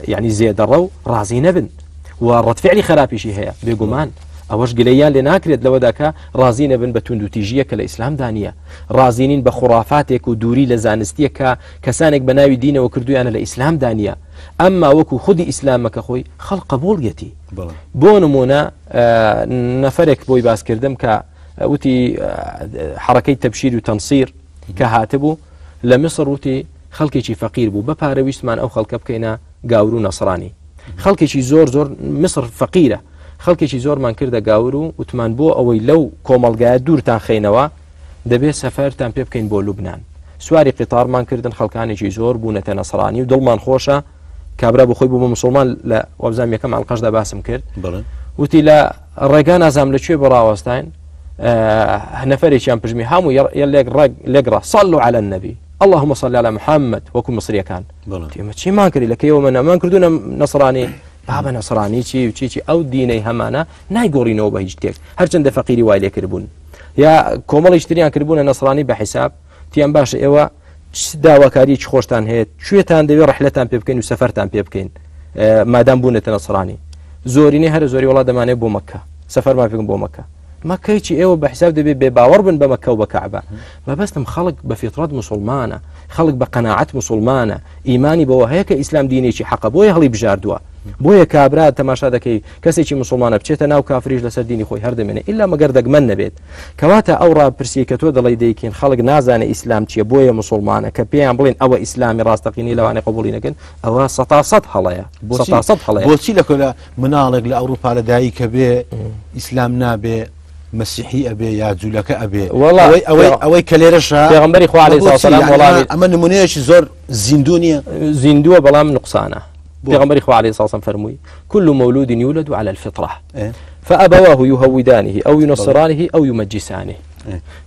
یعنی زێدەڕە و ڕازی نەبن و ڕەتفعلی خراپیشی هەیە بێگومان ئەوەش گلەیان لێ ناکرێت لەوەداکە ڕازی نەبن بە تونند و تیژیە کە لە ئیسلامدا نییە ڕازینین بە خوڕافاتێک و دووری لە زانستیە کە کەسانێک بە ناوی دینەوە کردویانە لە ئیسلامدا نییە ئەمما وەکو خودی ئیسلامەکە خۆی خەڵق قبوڵیەتی بۆ نمونە نەفرێک بۆی باسکردم کە وتی حرەکەی تەبشیر و تەنسیر کە هاتبوو لە مصر وتی خەڵکێکی فەقیر بوو بە پارەویستمان ئەو خەڵکە بکەینە گاور و نەسرانی خەڵکێکی زۆر مصر فەقیرە خەڵکێکی زۆرمان کردە گاور و وتمان بۆ ئەوەی لەو کۆمەڵگایە دوورتان خەینەوە دەبێت سەفەرتان پێ بکەین بۆ لوبنان سواری قیتارمان کردن خەڵکانێکی زۆر بوونەتە نەسرانی و دڵمان خۆشە کابرا بۆ خۆی بوو بە مسلمان لە وەبزان یەکەم ئەڵقەشدا باسم کرد وتی لە ڕێگا نازام لەکوێ بەڕاوەستاین نەفرێکیان پژمی هەموو لێگڕا صلوا على النبي اللهم صل على محمد وەکو مصریەکان تێمە چیمان کردی لەکەیەوە منەمان کردوونە نەسرانی بابە نەسرانی چی ئەو دینەی هەمانە نایگۆڕینەوە بە هیچ شتێک هەرچەندە فەقیری وای لێ کردبوون یا کۆمەڵی تریان کردبوونە نەسرانی بە حیساب تیان باشە ئێوە داواکاریی خۆشتان هەیە کوێتان دەوێت ڕحلەتان پێ بکەین و سەفەرتان پێ بکەین مادام بوونێتە نەسرانی زۆرینەی هەر زۆری وڵات دەمانێت بۆ مەککە سەفەرمان پێکەم بۆ مەککە مەکەیکی ئێوە بە حساب دەبێت بێ باوەڕ بن بە مەکە و بە کەعبە بەبەستم خەڵک بە فیترەت موسڵمانە خەڵک بە قەناعەت موسڵمانە ئیمانی بەوە هەیە کە ئیسلام دینێکی حەقە بۆیە هەڵی بژاردووە بۆیە کابرا تەماشا دەکەی کەسێکی موسڵمانە بچێتە ناو کافریش لەسەر دینی خۆی هەردەمێنێ ئیلا مەگەر دەگمەن نەبێت کەواتە ئەو ڕاپرسی کە تۆ دەڵی دەیکەین خەڵک نازانێ ئیسلام چییە بۆیە موسڵمانە کە پێیان بڵێن ئەوە ئیسلامی ڕاستەقینی لەوانەیە قبوڵی نەکەن ئەوە 100% هەڵەیە بۆچی لە کۆلا مناڵێک لە ئەوروپا لەدایی کە بێ ئیسلام نابێ مسیحی ئەبێ یا جوولەکە ئەبێ ئەوەی کە لێرەشە پێغەمبەری خوا عەلەیهی سەلام وەڵامی ئەمە نمونەیەکی زۆر زیندوو نییە زیندووە بەڵام نقصانە پێغەمبەری خوا عەلەیهی سەلام فەرمووی كل مولود يولد على الفطرة فأبواه يهودانه أو ينصرانه أو يمجسانه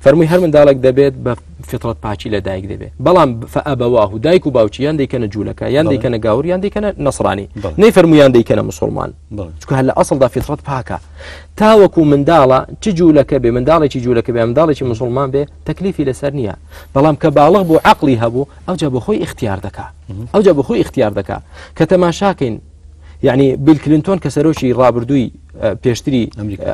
فەرمووی هەر منداڵێک دەبێت بە فطرەت پاچی لە دایک دەبێت بەڵام فەئەبەواه دایک و باوکی یان دەیکەنە جوولەکە یان دەیکەنە گاور یان دەیکەنە نەسرانی نەیفەرموویان دەیکەنە مسلمان چونکە هەر لە ئەسڵدا فطرەت پاکە تاوەکو منداڵە چ جوولەکە بێ منداڵێکی جوولەکە بێ منداڵێکی مسلمان بێ تەکلیفی لەسەر نییە بەڵام کە باڵغ بوو عەقڵی هەبوو ئەوجا بە خۆی اختیار دەکا کە تەماشاکەین یعنی بیل کلینتۆن کە سەرۆکی ڕابردووی پێشتری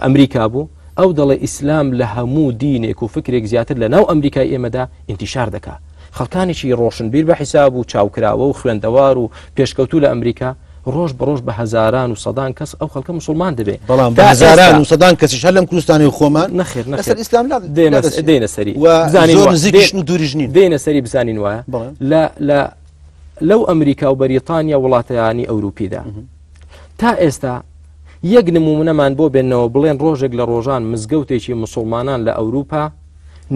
ئەمریکا بوو ئەو دەڵێ ئیسلام لە هەموو دینێک و فکرێک زیاتر لە ناو ئەمریکای ئێمەدا ئینتیشار دەکا خەڵکانێکی ڕۆشنبیر بە حیساب و چاوکراوە و خوێندەوار و پێشکەوتو لە ئەمریکا ڕۆژ بە ڕۆژ بە هەزاران و سەدان کەس ئەو خەڵکە مسلمان دەبێت بەڵام بە هەزاران و سەدان کەسیش هەر لەم کوردستانی خۆمان نەخێر لەسەر ئیسلام دێنە سەری زۆر نزیکیشن و دووریش نین دێنە سەری بزانین وایە لەو ئەمریکا و بەریتانیا وڵاتەیانی ئەوروپیدا تا ئێستا یەک نمونەمان بۆ بێنەوە بڵێن ڕۆژێک لە ڕۆژان مزگەوتێکی مسلمانان لە ئەوروپا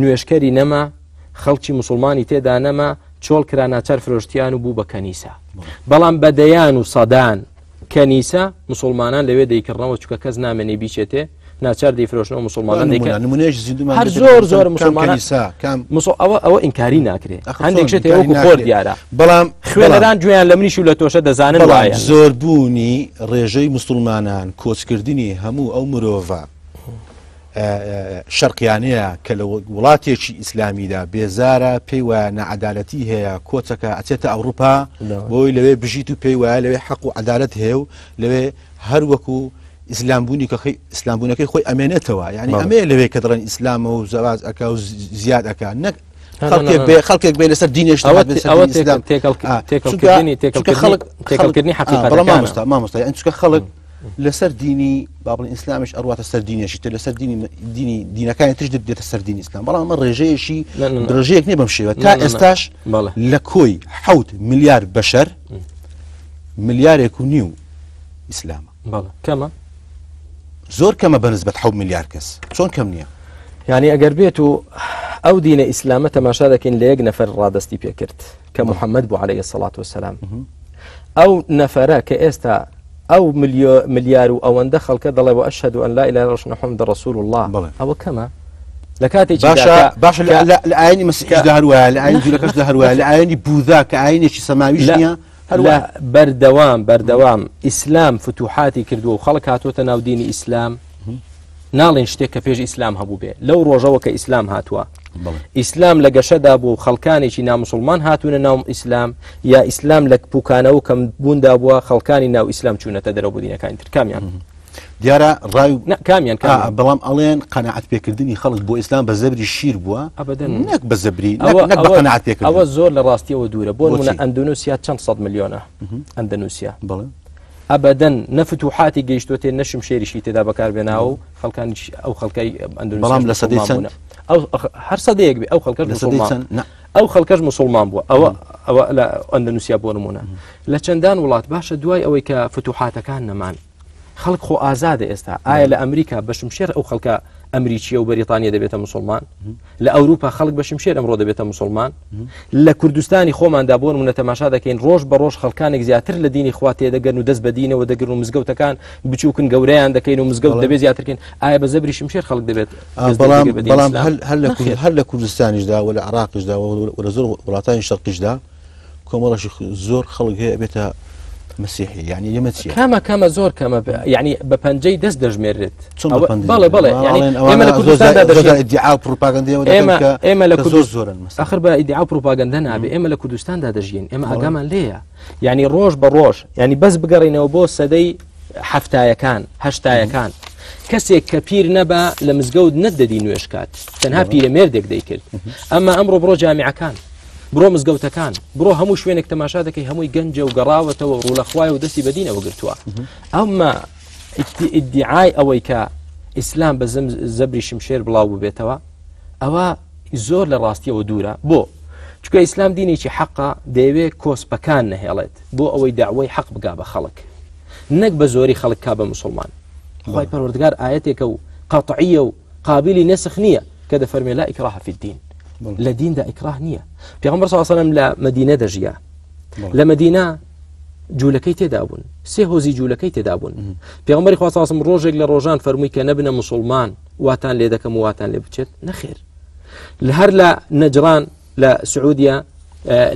نوێشکەری نەما خەڵکی مسلمانی تێدا نەما چۆڵ کرا ناچار فرۆشتیان و بوو بە کەنیسە بەڵام بەدەیان و سەدان کەنیسە مسلمانان لەوێ دەیکردنەوە چکە کەس نامێنێ بیچێتێ ناچار دەیفرۆشنەوە مسلمانان هەر زۆر مسلمانان ئەوە ئینکاری ناکرێت هەندێک شت وەکو خۆر دیارە بەڵام خوێنەران گوێیان لە منیش و لە تۆشە دەزانن وایە زۆربوونی ڕێژەی مسلمانان کۆچکردنی هەموو ئەو مرۆڤە شەرقیانەیە کە لە وڵاتێکی ئیسلامیدا بێزارە پێی وایە نەعەدالەتی هەیە کۆچەکە ئەچێتە ئەوروپا بۆی لەوێ بژیت و پێی وایە لەوێ حەق و عەدالەت هەیە و لەوێ هەر وەکو ئیسلامبوونی کە ئیسلامبوونەکەی خۆی ئەمێنێتەوە یعنی ئەمێ لەوێ کە دەڵێن ئیسلامە و زەواج ئەکا و زیاد ئەکا نەک خەڵکێک بێ لەسەر دینێش تێکەڵکردنی حەقیقەتەکان مامۆستا چونکە خەڵک لەسەر دینی بابڵین ئیسلامش ئەڕواتە سەر دینێکی تر لەسەر دینەکانی ترش دێتە سەر دینی ئیسلام بەڵام ئەمە ڕێژەیەشی ڕێژەیەک نییە بەم شێوە تا ئێستاش لە کۆی 7 ملیار بەشەر ملیارێک و نیو ئیسلامە کەمە زۆر کەمە بەنسبەت 7 ملیار کەس چۆن کەم نییە یعنی ئەگەر بێت و ئەو دینە ئیسلامە تەماشا دەکەین لە یەک نەفەر ڕادستی پێکرد کە محەممەد بوو عەلەیهی سەڵات وەسەلام ئەو نەفەرە کە ئێستا ئەو ملیار و ئەوەندە خەڵکە دەڵێ و ئەشهەدو ئەن لا ئیلاهە ئیلەلله محەممەد ڕەسوول الله ئەوە کەمە لە کاتێکی باشە لە ئاینی مەسیحیشدا هەروایە لە ئاینی جوولەکەشدا هەروایە لە ئاینی بوودا کە ئاینێکی سەماویش نییە لە بەردەوام ئیسلام فتوحاتی کردووە و خەڵک هاتوۆتە ناو دینی ئیسلام ناڵێن شتێک کە پێش ئیسلام هەبوو بێ لەو ڕۆژەوە کە ئیسلام هاتووە ئیسلام لە گەشەدا بوو خەڵکانێکی نامسلمان هاتوونە ناو ئیسلام یا ئیسلام لە پوکانەوە کەم بووندا بووە خەڵکانی ناو ئیسلام چوونەتە دەرەوە بۆ دینەکانی تر کامیان دیارە ڕای کامیان بەڵام ئەڵێن قەناعەت پێکردنی خەڵک بۆ ئیسلام بە زەبری شیر بووە نەک بە زەبری ئەوە زۆر لە ڕاستیەوە دوورە بۆ نمونە ئەندونوسیا چەند سەد ملیۆنە ئەندەنوسیا ئەبەدەن نەفتوحاتی گەیشتوتێ نەشم شێریشی تێدا بەکاربێناوە و خەڵکانی ئەو خەڵکەی ئەندونوسیا بەڵام لە سەدەی چەند هەر سەدەیەک بێ ئەو خەڵکەش مسلمان ئەو خەڵکەش مسلمان بووە ئەوە لە ئەندەنوسیا بۆ نمونە لە چەندان وڵات باشە دوای ئەوەی کە فتوحاتەکان نەمان خەڵک خۆ ئازادە ئێستا ئایا لە ئەمریکا بەشمشێر ئەو خەڵکە ئەمریکیە و بەریتانیا دەبێتە مسلمان لە ئەوروپا خەڵک بەشمشێر ئەمڕۆ دەبێتە مسلمان لە کوردستانی خۆماندا بۆ نمونە تەماشا دەکەین ڕۆژ بە ڕۆژ خەڵکانێک زیاتر لە دینی خوا تێدەگەن و دەست بە دینەوە دەگرن و مزگەوتەکان بچووکن گەورەیان دەکەین و مزگەوت دەبێت زیاترکەین ئایا بە زەبری شمشێر خەڵک دەبێت بەڵام هەر لە کوردستانیشدا و لە عێراقیشدا و لە زۆر وڵاتانی شەرقیشدا کۆمەڵەشی زۆر خەڵک هەیە بێتە مسیحی يعني يمتسي كما زور كما يعني ببنجي دز دجمرت بله يعني اما لكردستان دا ادعاء بروباغندا اما لكردستان اخر با ادعاء بروباغندا نابي اما لكردستان دا دجين اما اقام ليه يعني روج بروج يعني بس بقرينا بو سدي حفتايا كان هشتايا كان كسي كبير نبا لمزقود نددي نوشكات تنها بيراميدك ديكل اما امره برو جامعه كان برۆ مزگەوتەکان بڕۆ هەموو شوێنێک تەماشا دەکەی هەمووی گەنجە و گەڕاوەتەوە ڕوولەخوای و دەستی بەدینەوە گرتووە ئەمما ئیدعای ئەوەی کە ئیسلام بە زەبری شمشێر بڵاو ببێتەوە ئەوە زۆر لە ڕاستیەوە دوورە بۆ چونکە ئیسلام دینێکی حەقە دەیەوێت کۆسپەکان نەهێڵێت بۆ ئەوەی داوای حەق بگا بە خەڵک نەک بە زۆری خەڵک کا بە مسلمان خوای پەروەردگار ئاەتێکە و قەطعیە و قابلی نەسخ نییە کە دەفەرمێ لا ئیکراها فی الدین لە دیندا ئیکراه نییە پێغەمبەر صلی الله علیه و سلم لە مدینە دەژیا لە مدینە جوولەکەی تێدا بوون سێ هۆزی جوولەکەی تێدا بوون پێغەمبەری خوا صلی الله علیه و سلم ڕۆژێک لە ڕۆژان فەرمووی کە نەبنە مسلمان واتان لێ دەکەم و واتان لێ بچێت نەخێر هەر لە نەجران لە سعودیا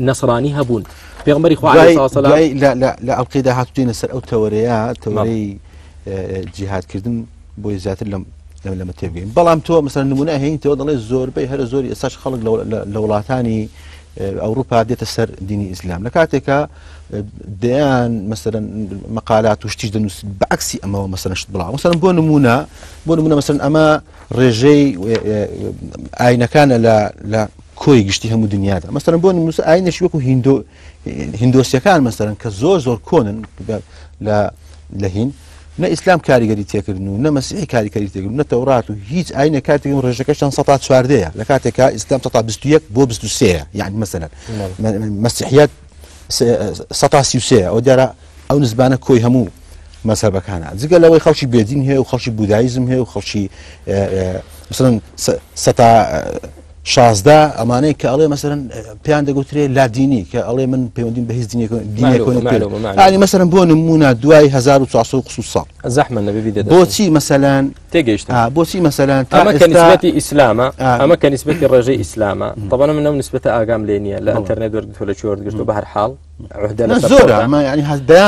نەسرانی هەبوون پێغەمبەری خوا عەلەیهی السلام لە ئەڵقەیدا هاتووتێنە سەر ئەو تەوەرەیە تەوەرەی جیهادکردن بۆی زیاتر لما تبين بلام تو مثلا نمونه هين تو ضل الزور بي هذا زوري اساس خلق لولاتاني اوروبا ديت السر ديني اسلام لكاتك ديان مثلا مقالات وشتيج دنوس بعكسي اما مثلا شت بلا مثلا بو نمونه مثلا اما رجي اين كان لا کۆی گشتی هەموو دنیادا مەسەرەن بۆ نموسە ئاینەشی وەکو هیندۆسیەکان مەسەرەن کە زۆر کۆنن لە هین نە ئیسلام کاریگەری تێکردن و نە مەسیحی کاریگەری تێکردن نە تەورات و هیچ ئاینە کاتێک ڕێژەکەشان 14 لە کاتێکا ئیسلام 21 بۆ 23 یعنی مەسەلەن مەسیحیەت 133 ئەو دیارە ئەو نسبانە کۆی هەموو مەسەبەکانە جگە لەوەی خەڵکی بێدین هەیە و خەڵکی بودایزم هەیە و خەڵکی مثلەن 16 ئەمانەی کە ئەڵێ مەسەرەن پێیان دەگوترێ لادینی کە ئەڵێ من پەیوەندیم بە هیچ دینێکۆنی مەسەرەن بۆ نمونە دوای 1400 ساڵ زەحمە نەبێ بۆچی مەسەلەن تێگەیشتن بۆچی مەسەلەن ئەمە کە نسبەتی ئیسلامە ئەمە کە نسبەتی ڕێژەی ئیسلامە طبعا من ئەو نسبەتە ئاگام لێ نییە لە ئینتەرنێت وەرگتووە لە چی وەرگرتووە بە هەر حاڵ زۆرە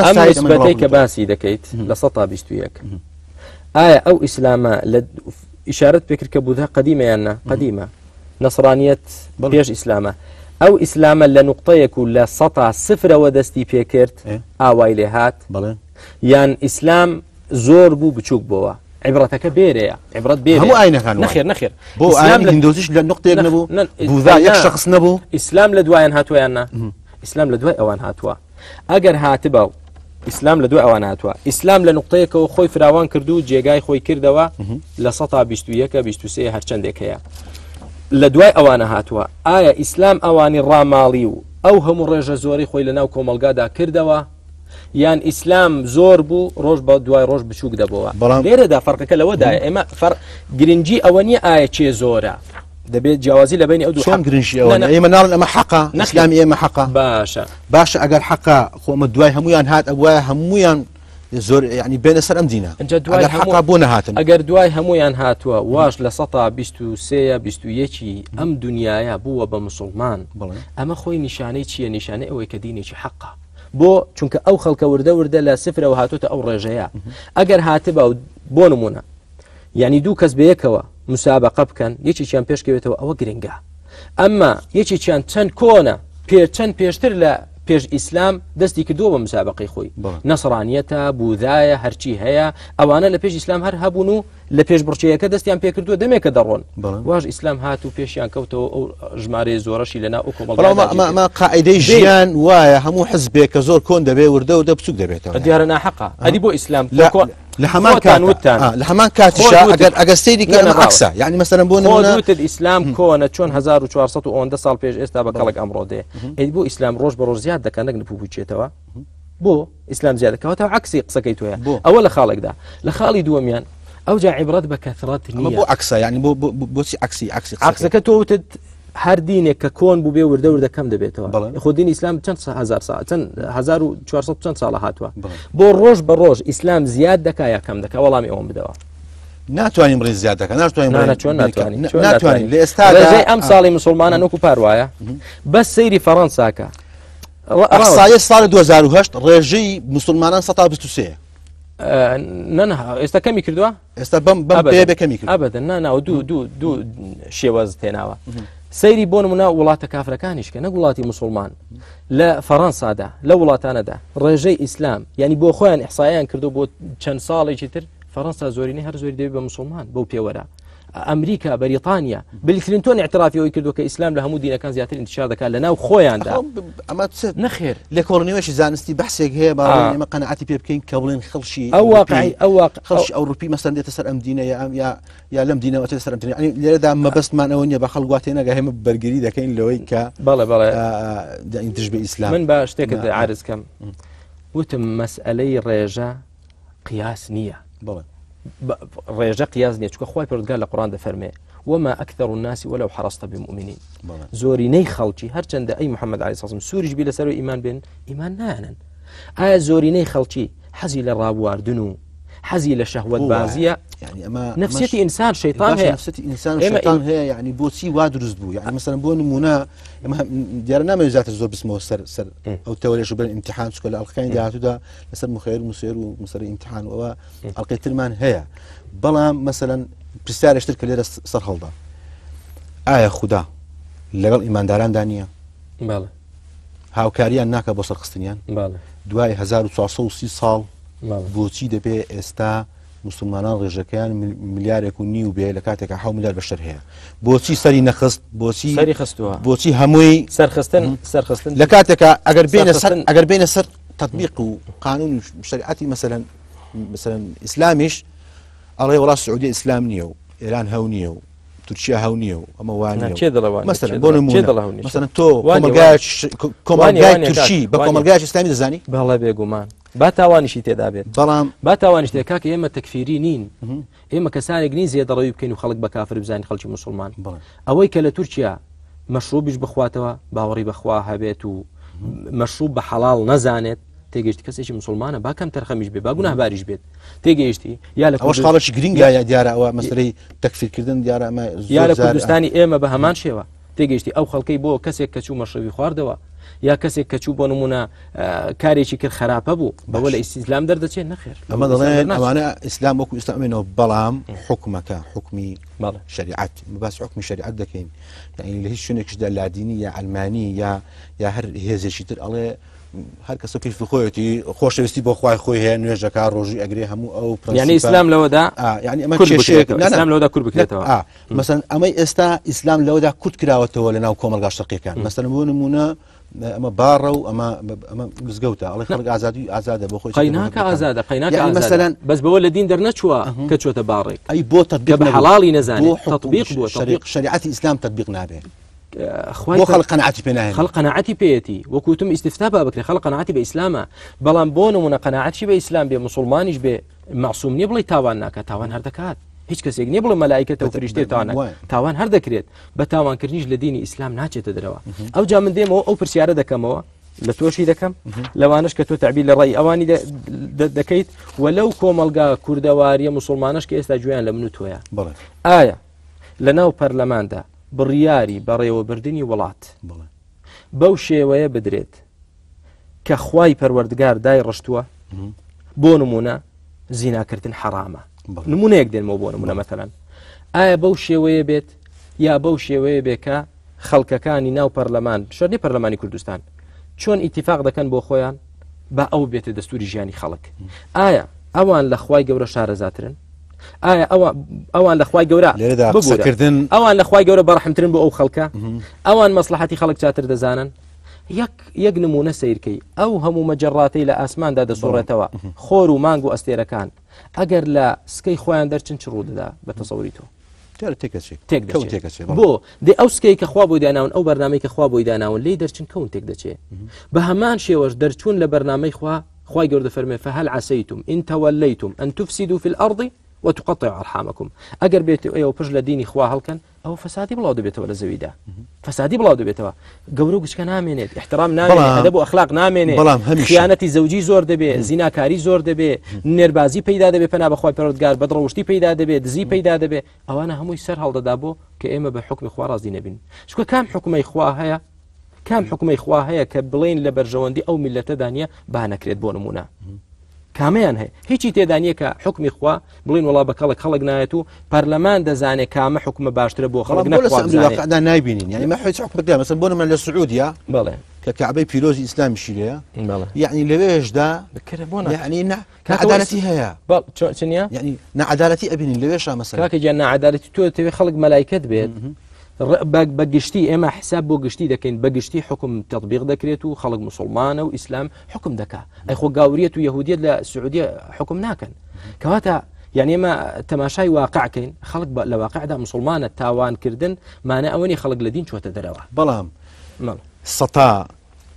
ئەم نسبەتەی کە باسی دەکەیت لە 121 ئایا ئەو ئیسلامە لە ئیشارەت پێکرد کە بوودا قەدیمەیاننا قەدیمە نەسرانیەت پێش ئیسلامە ئەو ئیسلامە لە نوقتەیەک و لە 100 دەستی پێکرد ئاوای لێ هات یان ئیسلام زۆر بوو بچووک بۆەوە عیبرەتەکە بێرەیە عیبرەت بێ هەموو ئاینەکان نەخێر بۆ ئاین هیندۆزیش لە نوقتەیەک نەبوو بوودا یەک شخص نەبوو ئیسلام لە دوایان هاتووەیاننا ئیسلام لە دوای ئەوان هاتووە ئەگەر هاتبە و ئیسلام لە دوای ئەوان هاتووە ئیسلام لە نوقتەیەکەوە خۆی فراوان کردو جێگای خۆی کردەوە لە 121 23 هەرچەندێک هەیە لە دوای ئەوانە هاتووە ئایا ئیسلام ئەوانی ڕاماڵی و ئەو هەموو ڕێژە زۆری خۆی لە ناو کۆمەلگادا کردەوە یان ئیسلام زۆر بوو ڕۆژ بە دوای ڕۆژ بچووک دەبەوە لێرەدا فەرقەکە لەوەدایە ئێمە گرنگی ئەوە نییە ئایا چێ زۆرە دەبێت جیاوازی لە بینی ئەو دوو گرنگی ئێمە ناڵن ئەمە حەقا ئیسلامی ئێمە حەقا باشە ئەگەر حەقا خۆمە دوای هەمویان هات ئەوە هەمویان زۆر یعنی بێنە سەر ئەم دینە حەقا بۆ نەهاتن ئەگەر دوای هەمویان هاتووە واش لە 123 21 ئەم دنیاە بووە بە مسلمان ئەمە خۆی نیشانەی چییە نیشانەی ئەوەی کە دینێکی حەقا بۆ چونکە ئەو خەڵکە وردە لە سفرەوە هاتوتە ئەو ڕێژەیە ئەگەر هاتبە بۆ نمونە یعنی دوو کەس بەیەکەوە مسابقە بکەن یەکێکیان پێشکەوێتەوە ئەوە گرنگە ئەمما یەکێکیان چەند کۆنە چەند پێشتر لە پێش ئیسلام دەستی کردووە بە مسابقەی خۆی نەسڕانیەتە بودایە هەرچی هەیە ئەوانە لە پێش ئیسلام هەر هەبوون و لە پێش بڕچەیەکە دەستیان پێکردووە دەمێکە دەڕۆن واژ ئیسلام هات و پێشیان کەوتەوە ئەو ژمارە زۆرەشی لەنا ئەمە قاعدەی ژیان وایە هەموو حزبێک کە زۆر کۆن دەبێ وردە و دەبچوک دەبێتەوە دیارە ناحەقا ئەدی بۆ ئیسلام لە هەمان کاتیشا ئەگەر سەیری کە عکسە یعنی مەسەلەن بۆ نمونە ئیسلام کۆنە چۆن 1400 ساڵ پێش ئێستا بە کەڵک ئەمڕۆ دێ ئەدی بۆ ئیسلام ڕۆژ بە ڕۆژ زیاد دەکەن نەک نپوو بچێتەوە بۆ ئیسلام زیادەکەوتەوە عکسی قسەکەی توە ئەوە لە خاڵێکدا لە خاڵی دووەمیان ئەو جا عیبرەت بە کەثرەت نییە بۆ عکسە یعنی بۆچی عکسەکە تۆوتت هەر دینێک کە کۆن بوو بێ وردە کەم دەبێتەوە خۆ دین ئیسلام چەند 1400 چەند ساڵە هاتووە بۆ ڕۆژ بە ڕۆژ ئیسلام زیاد دەکا یا کەم دەکا وەڵامی ئەوم بدەوە ناتوانین بڕی زیادەکە ناتوانین لە ئێستا ئەم ساڵی مسلمانان وەکو پاروایە بەس سەیری فەڕەنساکە ئەقسای ساڵی 2008 ڕێژەی مسلمانان 123 ئێستا کەمی کردووە ئێستا بەم کەمی کرد ئەبەدەن ناو دوو شێوەز تێناوە سەیری بۆ نمونە وڵاتە کافرەکانیشکە نەک وڵاتی مسلمان لە فەڕەنسادا لە وڵاتانەدا ڕێژەی ئیسلام ینی بۆ خۆیان ئیحساییان کردو بۆ چەند ساڵێکی تر فەڕەنسا زۆرینەی هەر زۆری دەبێت بە مسلمان بەو پێوەرە ئەمریکا بەریتانیا بیل کلینتۆن اعترافیەوەی کردو کە ئیسلام لە هەموو دینەکان زیاتر انتشار دەکات لە ناو خۆیاندا ئەمە نەخێر لە کۆڕنیوەشی زانستی بەحسێک هەیە باڵێمە قەنەعەتی پێ بکەین کە بڵێن خەڵکی ئەو واقعی خەڵکی ئەوروپی مەسەن دێتە سەر ئەم دینە یا لەم دینەوە سەر ئەم دینە لێرەدا مەبەستمان ئەوە نیە بە خەڵگواتێ نەگە هێمە بەرگری دەکەین لەوەی کە بەڵێ دژ بە ئیسلام من بە شتێکت عارض کەم وتم مەسئلەی ڕێژە قیاس نییە ڕێژە قیاس نییە چونکە خۆی پەروەردگار لە قورئان دەفەرمێ وما أكثر الناس ولو حرصت بمؤمنين زۆرینەی خەڵکی هەرچەندە ئەی محەممەد علیه السلام سووریش بی لەسەر ئیمان بێن ئیمان نانن ئایا زۆرینەی خەڵکی حەزی لە ڕابواردن و حەزی لە شەهوەت بازیە نفسیەتی ئینسان شەیطان هەیە شەیطان هەیە یعنی بۆچی وا دروست بوو یعنی مەسەلەن بۆ نمونە دیارە نامەوێت زیاتر زۆر بسمەوە سەر ئەو تەوەریەش بن ئیمتیحان چکە لە ئەڵلقەکانی داهاتوودا لەسەر مخێر مسێر و مسەر ئیمتیحان ئەوە ئەڵلقەی ترمان هەیە بەڵام مەسەلەن پرسیارێشتر کە لێرە سەر هەڵدا ئایا خوددا لەگەڵ ئیمانداراندا نییە هاوکاریان ناکە بۆ سەرخستنیان دوای 1430 ساڵ بۆچی دەبێ ئێستا مسلمانان ڕێژەکەیان ملیارێک و نیو بێ لە کاتێکە 7 ملیار بەشەر هەیە بۆچی سەری نەخست بۆچی سەری خستووە بۆچی هەمووی سەرخستن لە کاتێکە ئەگەر بینە سەر تطبیق و قانون شریعەتی مثلا ئیسلامیش ئەڵێ وڵات سعودی ئیسلام نییە و ئێران هەو نییە و تورکیا هەو نییە و ئەمە وانە مثلا بۆ نمونە مثلا تۆ کۆمەلگای تورکی بە کۆمەلگای ئیسلامی دەزانی بەڵێ بێگومان با تاوانیشی تێدا بێت بەڵام با تاوانیش تێ کاکە ئێمە تەکفیری نین ئێمە کەسانێک نین زێدەڕەوی بکەین و خەڵک بە کافر بزانین خەڵکی مسلمان ئەوەی کە لە تورکیا مەشروبیش بخواتەوە باوەڕی بەخوا هەبێت و مەشروب بە حەڵاڵ نەزانێت تێگەیشتی کەسێکی مسلمانە با کەم تەرخەمیش بێ با گوناهباریش بێت تێگەیشتی یا لە ئەوەش خاڵێکی گرنگە دیارە ئەوە مەسلەی تەکفیرکردن دیارە ئەمە یا لە کوردستانی ئێمە بە هەمان شێوە تێگەیشتی ئەو خەڵکەی بۆ کەسێک کەچوو مەشروبی خواردەوە یا کەسێک کەچوو بۆ نمونە کارێکی کرد خراپە بوو بەوە لە ئیسلام دەردەچێت نەخێر ئەمە دەڵێن ئەوانە ئیسلام وەکو ئیسلامێنەوە بەڵام حکومەکە حکمی شریعەت باس حکمی شریعەت دەکەین یعنی لە هیچ شوێنێکشدا لادینی یا ئەلمانی یا هەر هێزێکی تر ئەڵێ هەر کەسە پیفی خۆیەتی خۆشەویستی بۆ خوای خۆی هەیە نوێژەکە ڕۆژی ئەگرێ هەموو ئەو یعنی ئیسلام لەوەدا یعنی ئەمە ئیسلام لەوەدا کورد بکرێتەوە مەسەن ئەمەی ئێستا ئیسلام لەوەدا کورد کراوەتەوە لە ناو کۆمەلگا شەرقیەکان مەسەن بۆ نمونە ئەمە باڕە و ئەمە مزگەوتە ئەڵێ خەڵک ئازادە بۆ خۆی قەیناکە ئازادە قەیناکە مەسەلەن بەس بەوە لە دین دەرنەچووە کە چۆتە باڕێک ئەی بۆ تطبیق بە حەڵاڵی نەزانێت تطبیق بووە شریعەتی ئیسلام تطبیق نابێت بۆ خەڵک قەناعەتی پێ ناهێنێت خەڵک قەناعەتی پێیەتی وەکوتم ئیستفتا بکرێت خەڵک قەناعەتی بە ئیسلامە بەڵام بۆ نمونە قەناعەتی بە ئیسلام بێ مسلمانیش بێ معسووم نییە بڵێ تاوان ناکات تاوان هەر دەکات هیچ کەسێک نییە بڵێ مەلایکەتە و فریشتێ تاوان هەر دەکرێت بە تاوانکردنیش لە دینی ئیسلام ناچێتە دەرەوە ئەو جا من دێمەوە ئەو پرسیارە دەکەمەوە لە تۆشی دەکەم لەوانش کە تۆ تعبیر لە ڕێی ئەوانی دەکەیت وەلەو کۆمەلگا کوردەواریە مسلمانش کە ئێستا گوێیان لە من و تۆیە ئایا لە ناو پەرلەماندا بڕیاری بەڕێوەبردننی وڵات بەو شێوەیە بدرێت کە خوای پەروەردگار دای ڕشتووە بۆ نمونە زیناکردن حەرامە نمونەیەک دێنمەوە بۆ نمونە مەتەلەن ئایا بەو شێوەیە بێت یا بەو شێوەیە بێکە خەڵکەکانی ناو پەرلەمان شەرنی پەرلەمانی کوردستان چۆن ئیتیفاق دەکەن بۆ خۆیان بە ئەو بێتە دەستوری ژیانی خەڵک ئایا ئەوان لە خوای گەورە شارەزاترن ئایا ئەوان لە خوای گەورە بگوڕکردن ئەوان لە خوای گەورە بەڕەحمترن بۆ ئەو خەڵکە ئەوان مەسلحەتی خەڵک چاتر دەزانن یەک نمونە سیرکەی ئەو هەموو مەجەڕاتەی لە ئاسماندا دەسوڕێتەوە خۆر و مانگ و ئەستێرەکان ئەگەر لە سکەی خۆیان دەرچن چ ڕوو دەدا بە تەسەووری تۆ بۆ دێ ئەو سکەی کە خوا بۆی داناون ئەو بەرنامەی کە خوا بۆی داناون لی دەرچن کەون تێک دەچێت بە هەمان شێوەش دەرچوون لە بەرنامەی خوای گەورە دەفەرمێ فهل عسيتم إن توليتم أن تفسدوا في الأرض وتقطعوا أرحامكم ئەگەر بێت ئێوە پشت لە دینی خوا هەڵکەن ئەو فەسادی بڵاو دەبێتەوە لە زەویدا فەسادی بڵاو دەبێتەوە گەورە و گچکە نامێنێت احترام نامێنێت ئەدەب و ئەخلاق نامێنێت خیانەتی زەوجی زۆر دەبێت زیناکاری زۆر دەبێت نێربازی پەیدا دەبێت پەنا بەخوای پەروەردگار بەدڕەوشتی پەیدا دەبێت دزی پەیدا دەبێت ئەوانە هەمووی سەر هەڵدەدا بۆ کە ئێمە بە حکمی خوا ڕازی نەبین چونکە کام حکومەی خوا هەیە کام حکومەی خوا هەیە کە بڵێن لە بەرژەوەندی ئەو میلەتەدا نیە با نەکرێت بۆ نمونە کامیان هەیە هیچی تێدا نییە کە حکمی خوا بڵین وڵا بە خەڵک نایەت و پەرلەمان دەزانێت کامە حکومە باشترە بۆ خەڵک نەخوادا نایبینین یعنی مە حکم بکە مەسەن بۆ نمە لە سعودیا بەڵێ کە کعبەی پیرۆزی ئیسلامیشی لێیە یعنی لەوێشدا یعنی نەعەدالەتی هەیە چنیە یعنی نەعەدالەتی ئەبینین لەوێشا مەسەن کاکە گیان نەعەدالەتی تۆ دەتەوێت خەڵک مەلایکەت بێت بە گشتی ئێمە حساب بۆ گشتی دەکەین بە گشتی حکم تطبیق دەکرێت و خەڵک مسلمانە و ئیسلام حکم دەکا ئەی خۆ گاوریەت و یەهودیەت لە سعودیە حکم ناکەن کەواتە یعنی ئێمە تەماشای واقعکەین خەڵک لە واقعدا مسلمانە تاوانکردن مانە ئەوەنی خەڵک لە دین چۆتە دەرەوە بەڵام سەتا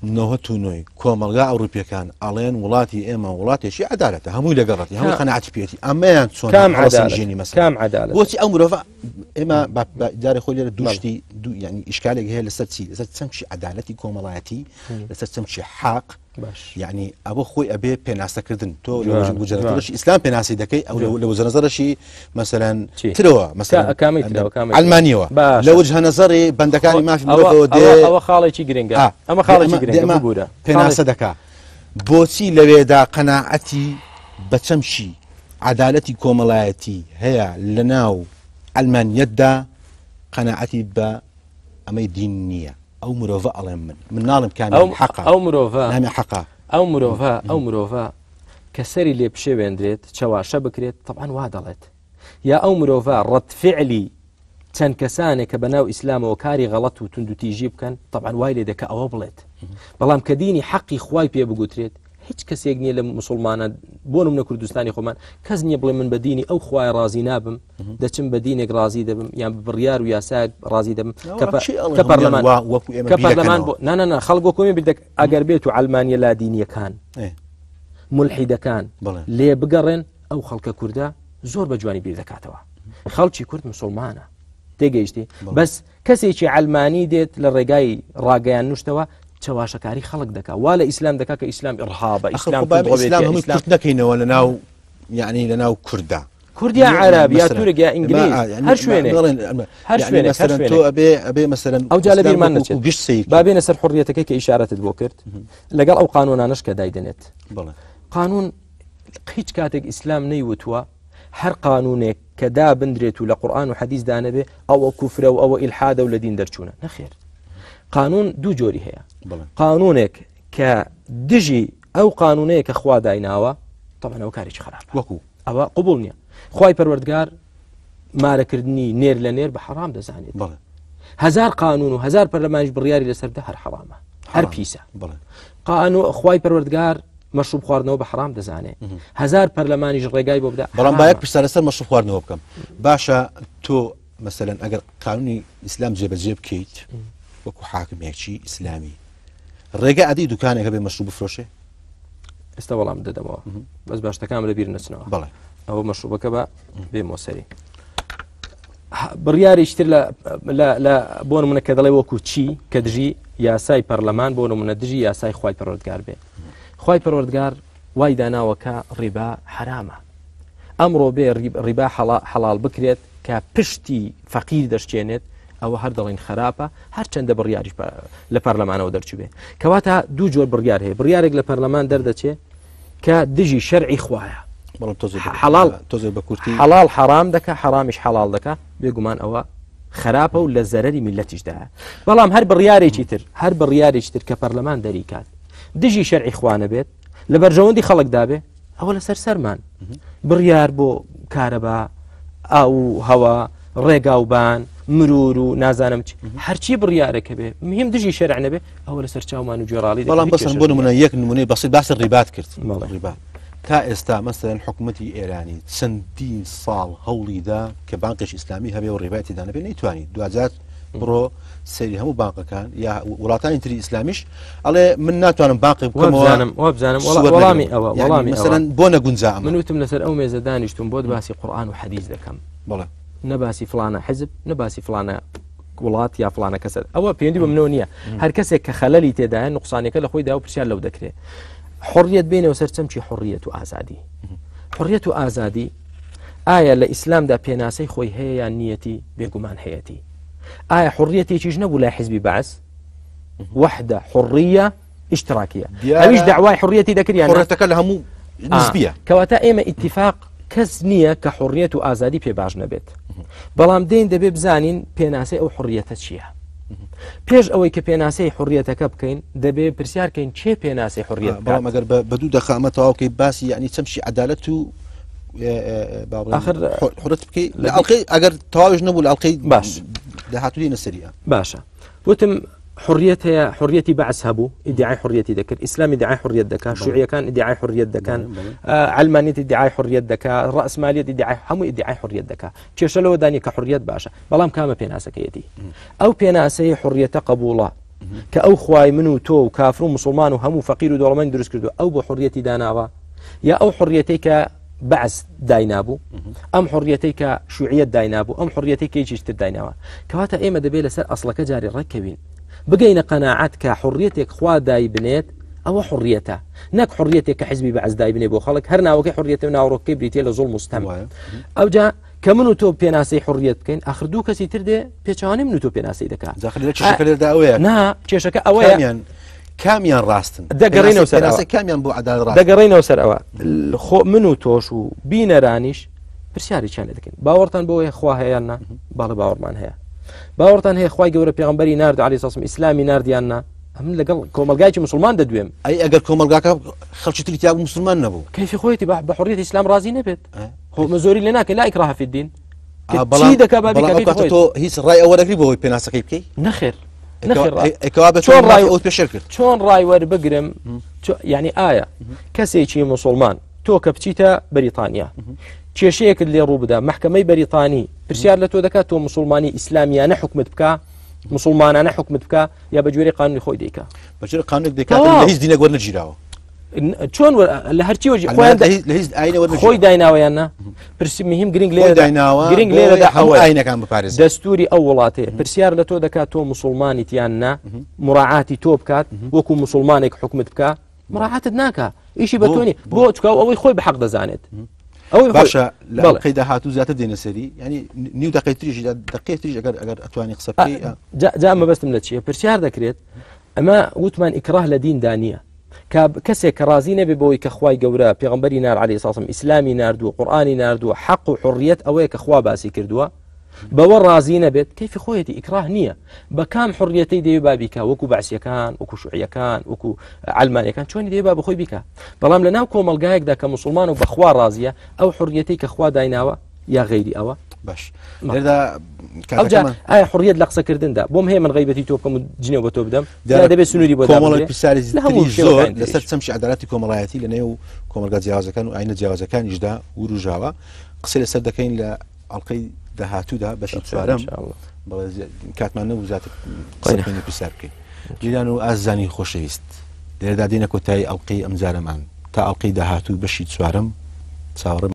نۆهەتونۆی کۆمەلگا ئەوروپیەکان ئەڵێن وڵاتی ئێمە وڵاتێکی عەدالەتە هەمووی لەگەڕەتی هەمووی قەناعەتی پێێتی ئەمەیان چۆن ژێنی مەسەلا کام عەدالەت بۆچی ئەو مرۆڤ ئێمە جارێ خۆی لێرە دوشتی یعنی ئیشکالێک هەیە لەسەر چی لەسەر چەمچی عەدالەتی کۆمەڵایەتی لەسەر چەمچی حاق یعنی ئەوە خۆی ئەبێ پێناسەکردن تۆ لەوەژی ئیسلام پێناسی دەکەی ئەو لە وجهەنەزەرشی مەسەلەن ترەوە مەسەلا ئەلمانیەوە لە وجهەنەزەری بەندەکانی مافی ئەوە خاڵێکی گرنگە ئەمە خاڵێکی گرنگە بوورە پێناسە دەکا بۆچی لەوێدا قەناعەتی بە چەمشی عەدالەتی کۆمەڵایەتی هەیە لە ناو ئەلمانیەتدا قەناعەتی بە ئەمەی دین نییە ئەو مرۆڤە ئەڵێم من ناڵم کامی حەقا ئەو مرۆڤە نامی حەقا ئەو مرۆڤە کە سەری لێ پشێوێندرێت چاواشە بکرێت طبعا وا دەڵێت یا ئەو مرۆڤ ڕەت فعلی چەند کەسانێک کە بەناو ئیسلامەوە کاری غەڵەت و تونند و تیژی بکەن طبعا وای لێ دەکە ئەوە بڵێت بەڵام کە دینی حەقی خوای پێ بگوترێت هیچ کەسێک نییە لە مسلمانە بۆ نمونە کوردستانی خۆمان کەس نییە بڵێ من بە دینی ئەو خوای ڕازی نابم دەچم بە دینێک ڕازی دەبم یان بڕیار و یاساک ڕازی دەبم کە پەرلەمان بۆ نانە خەڵک وەکوێ بدەک ئەگەر بێت و ئەلمانیا لا دینیەکان ملحیدەکان لێ بگەڕێن ئەو خەڵکە کووردە زۆر بە جوانی بیر دەکاتەوە خەڵکی کورد مسلمانە تێگەیشتی بەس کەسێکی ئەلمانی دێت لە ڕێگای ڕاگەیان نوشتەوە چاواشەکاری خەڵک دەکا وا لە ئیسلام دەکا کە ئیسلام ئڕهابە ئیسلام نەکەینەوە لە ناو یعنی لە ناو کووردا کوردیا عرب یا تورک یا ئینگلیز هەر شوێنێک هەر شوێنێک تۆ ئەبێ مەسەرەن ئەو جا لە بیرمان نەچێت با بێنە سەر حڕیەتەکەی کە ئیشارەتت بۆ کرد لەگەڵ ئەو قانونانەش کە دایدنێت قانون هیچ کاتێک ئیسلام نەیوتووە هەر قانونێک کە دا بندرێت و لە قورئان و حەدیث دانەبێ ئەوە کوفرە و ئەوە ئیلحادە و لە دین دەرچوونە نەخێر قانون دوو جۆری هەیە قانونێک کە دژی ئەو قانونەیە کە خوا دایناوە طبعا ئەو کارێکی خراپە وەکو ئەوە قبول نییە خوای پەروەردگار مارەکردنی نێر لە نێر بە حرام دەزانێت هزار قانون و هزار پەرلەمانیش بڕیاری لەسەردا هەر حرامە هەر پیسە قانون خوای پەروەردگار مەشروب خواردنەوە بە حرام دەزانێت هزار پەرلەمانیش ڕێگای بۆ بدە بەڵام باید پرسە لەسەر مەشروب خواردنەوە بکەم باشە تۆ مەسەلەن ئەگەر قانونی ئیسلام جێبەجێ بکەیت وەکو حاکمێکی ئیسلامی ڕێگە ئەدەی دوکانێکە بێ مەشروب بفرۆشێ ئێستا وەڵام دەدەمەوە بەس باشتەکان لە بیر نەچنەوە بەڵێ ئەوە مەشروبەکە بە بێ مۆسەری بڕیاریشتر لە بۆ نمونە کە دەڵێ وەکو چی کە دژی یاسای پەرلەمان بۆ نمونە دژی یاسای خوای پەروەردگار بێ خوای پەروەردگار وای داناوەکە ڕیبا حرامە ئەمڕۆ بێ ڕیبا حەڵال بکرێت کە پشتی فەقیر دەشتێنێت ئەوە هەر دەڵێن خراپە هەر چەندە بڕیاریش لە پەرلەمانەوە دەرچوو بێ کەواتە دوو جۆر بڕیار هەیە بڕیارێک لە پەرلەمان دەردەچێت کە دژی شەرعی خوایە حەڵال حرام دەکە حرامیش حەڵال دەکە بێگومان ئەوە خراپە و لە زەرەری میلەتیشدایە بەڵام هەر بڕیارێکی تر هەر بڕیارێکی تر کە پەرلەمان دەریکات دژی شەرعی خوانە بێت لە بەرژەوەندی خەڵکدا بێ ئەوە لەسەر سەرمان بڕیار بۆ کارەبا ئاو هەوا ڕێگاوبان مرور و نازانم هەرچی بڕیارەکە بێ مهم دژی شەرع نەبێ ئەوە لەسەر چاومان و جۆراڵی بەڵام بەسن بۆ نمونە یەک نمونەی بەسیط باسی ڕیبات کرد ڕیبات تا ئێستا مەسەلەن حکوومەتی ئێرانی چەندین ساڵ هەوڵیدا کە بانکێکی ئیسلامی هەبێ و ڕێباتی دانەبێ نەیتوانی دوجات بڕۆ سەیری هەموو بانکەکان یا وڵاتانی تری ئیسلامیش ئەڵێ من ناتوانم باقی بکەمەوە وابزانم وەڵامی ئەوە وەڵامی مەسەلەن بۆ نەگونجا من وتم لەسەر ئەو مێزە دانیشتم بۆ باسی قورئان و حەدیث دەکەم بەڵێ نەباسی فلانە حزب نەباسی فلانە وڵات یا فلانە کەسە ئەوە پەیوەندی بە منەوە نییە هەر کەسێک کە خەلەلی تێدایە نوقسانێکە لە خۆی دا و پرسیار لەو دەکرێت حڕیەت بینەوە سەر چەمکی حڕیەت و ئازادی حڕیەت و ئازادی ئایا لە ئیسلامدا پێناسەی خۆی هەیە یان نیەتی بێگومان هەیەتی ئایا حڕیەتێکیش نەبوو لای حیزبی بەعث وحدە حڕیە ئیشتراکیە ئەویش داوای حڕیەتی دەکریان حڕیەتەکە لە هەموو نسبیە کەواتە ئێمە ئیتیفاق کەس نییە کە حڕیەت و ئازادی پێ باش نەبێت بەڵام دێن دەبێ بزانین پێناسەی ئەو حڕیەتە چییە پێش ئەوەی کە پێناسەی حڕیەتەکە بکەین دەبێ پرسیارکەین چێ پێناسەی حڕیەت بەڵام ئەگەر بە دوو دەخامەتەوەکەی باسی یعنی چەمشی عەدالەت و حڕەت بکەی لە ئەڵقەی ئەگەر تەواویش نەبوو لە ئەڵقەی باش داهاتووی نەسەریە باشە وتم حڕیەت هەیە حڕیەتی بەعث هەبوو ئیدعای حڕیەتی دەکرد ئیسلامی ئیدعای حڕیەت دەکات شوعیەکان ئیدعای حڕیەت دەکەن علمانیت ئیدعای حڕیەت دەکات ڕەسمالیەت ئیدعای هەموو ئیدعای حڕیەت دەکات کێشە لەوە دانی کە حڕیەت باشە بەڵام کامە پێناسەکەیەتی ئەو پێناسەی حڕیەتە قبوڵە کە ئەو خوای من و تۆ و کافر و مسلمان و هەموو فەقیر و دەوڵەمەند دروست کردو ئەو بۆ حڕیەتی داناوە یا ئەو حڕیەتەی کە بەعث داینابوو ئەم حڕیەتەی کە شوعیەت داینابوو ئەم حڕیەتەی کەیچیشتر دایناوە کەواتە ئێمە دەبێت لەسەر ئەسڵەکە جاری ڕێکەوین بگەینە قەناعەت کە حڕیەتێک خوا دای بنێت ئەوە حڕیەتە نەک حڕیەتێک کە حیزبی بەعث دای بنێ بۆ خەڵک هەر ناوەکەی حڕیەتە و ناوڕۆکەی بریتێ لە زوڵم و ستەم ئەوجا کە من و تۆ پێناسەی حڕیەت بکەین ئاخر دوو کەسی تر دێ پێچوانی من و تۆ پێناسەی دەکات کێشەکە ئەوەیە کامیان ڕاستن دەگەڕینەوە سەر کامیان بۆ عەدالەت دەگەڕینەوە سەر ئەوە خۆ من و تۆش و بینەرانیش پرسیاریان لێ دەکەین باوەڕتان بۆیە خوا هەیەیان نا باڵە باوەڕمان هەیە باوەڕتان هەیە خوای گەورە پێغەمبەری نارد عەلەیهی سەڵام ئیسلامی ناردیاننا ئەم لەگەڵ کۆمەلگایکی مسلمان دەدوێم ئەی ئەگەر کۆمەلگاکە خەڵکی تری تیا مسلمان نەبوو کەیفی خۆیەتی بە حڕیەتی ئیسلام ڕازی نەبێت خۆ زۆری لێ ناکە لا ئیکراه فی الدین چی دەکا با بکە تۆ هیچ ڕای ئەوە دەکری بۆەوەی پێناسەکەی بکەی نەخێر چۆن ڕای ئەوت پێشێر کرد چۆن ڕای وەربگرم یعنی ئایا کەسێکی مسلمان تۆ کە بچیتە بەریتانیا کێشەیەکت لێ ڕوو بدە محکەمەی بەریتانی پرسیار لە تۆ دەکات تۆ مسلمانی ئیسلامیانە حکومت بکە مسلمانانە حکومت بکە یا بە جوێرەی قانونی خۆی دەیکا بەجێ قانونێک دەکات لە هیچ دینێک وەرنەگیراوە چۆن لە هەرچی خۆی دایناوەیاننا پرسی مهم گرنگ لێ گرنگ لێرەدا ئاینەکان بپارێز دەستوری ئەو وڵاتەیە پرسیار لە تۆ دەکات تۆ مسلمانی تیاننا مراعاتی تۆ بکات وەکو مسلمانێک حکومت بکە مراعاتت ناکە ئیشی بە تۆنی بۆ چکاو ئەوەی خۆی بە حەق دەزانێت ئەوەی باشە لە ئەڵقەی داهاتوو زیاتر دێنە سەری ینی نیو دقەی تریش دقەی تریش ئەگەر ئەتوانی قسە بکەی جا مەبەستم لە چییە پرسیار دەکرێت ئەمە وتمان ئیکراه لە دیندا نییە کەسێک کە ڕازی نەبێ بەوەی کە خوای گەورە پێغەمبەری نار عەلەیهی سەڵام ئیسلامی ناردووە قورئانی ناردووە حەق و حڕیەت ئەوەیە کە خوا باسی کردووە بەوە ڕازی نەبێت کەیفی خۆیەتی ئیکراه نییە بە کام حڕیەتەی دەوێ بابیکە وەکو بەعسیەکان وەکو شوعیەکان وەکو عەلمانیەکان چۆنی دەوێ با بخۆی بیکە بەڵام لە ناو کۆمەلگایەکدا کە مسلمان و بەخوا ڕازیە ئەو حڕیەتەی کە خوا دایناوە یا غەیری ئەوە باش لێرەدا ئایا حڕیەت لە قسەکردندا بۆم هەیە من غیبەتی تۆ بکەم و جنێو بە تۆ بدەم دەبێت سنووری بۆ کۆمەڵی پرسیاری زۆر لەسەر چەمشی عەدالەتی کۆمەڵایەتی لە نێو کۆمەلگا جیاوازەکان و ئاینە جیاوازەکانیشدا وروژاوە قسەی لەسەر دەکەین لە ئەڵقەی داهاتوودا بەشی چوارەم کاتمان نەبوو زیاتر قسەکەی پرسیار بکەین گیران و ئازانی خۆشەویست لێرەدا دێنە کۆتایی ئەڵقەی ئەمجارەمان تا ئەڵقەی داهاتوو بەشی چوارەم چاوەڕێم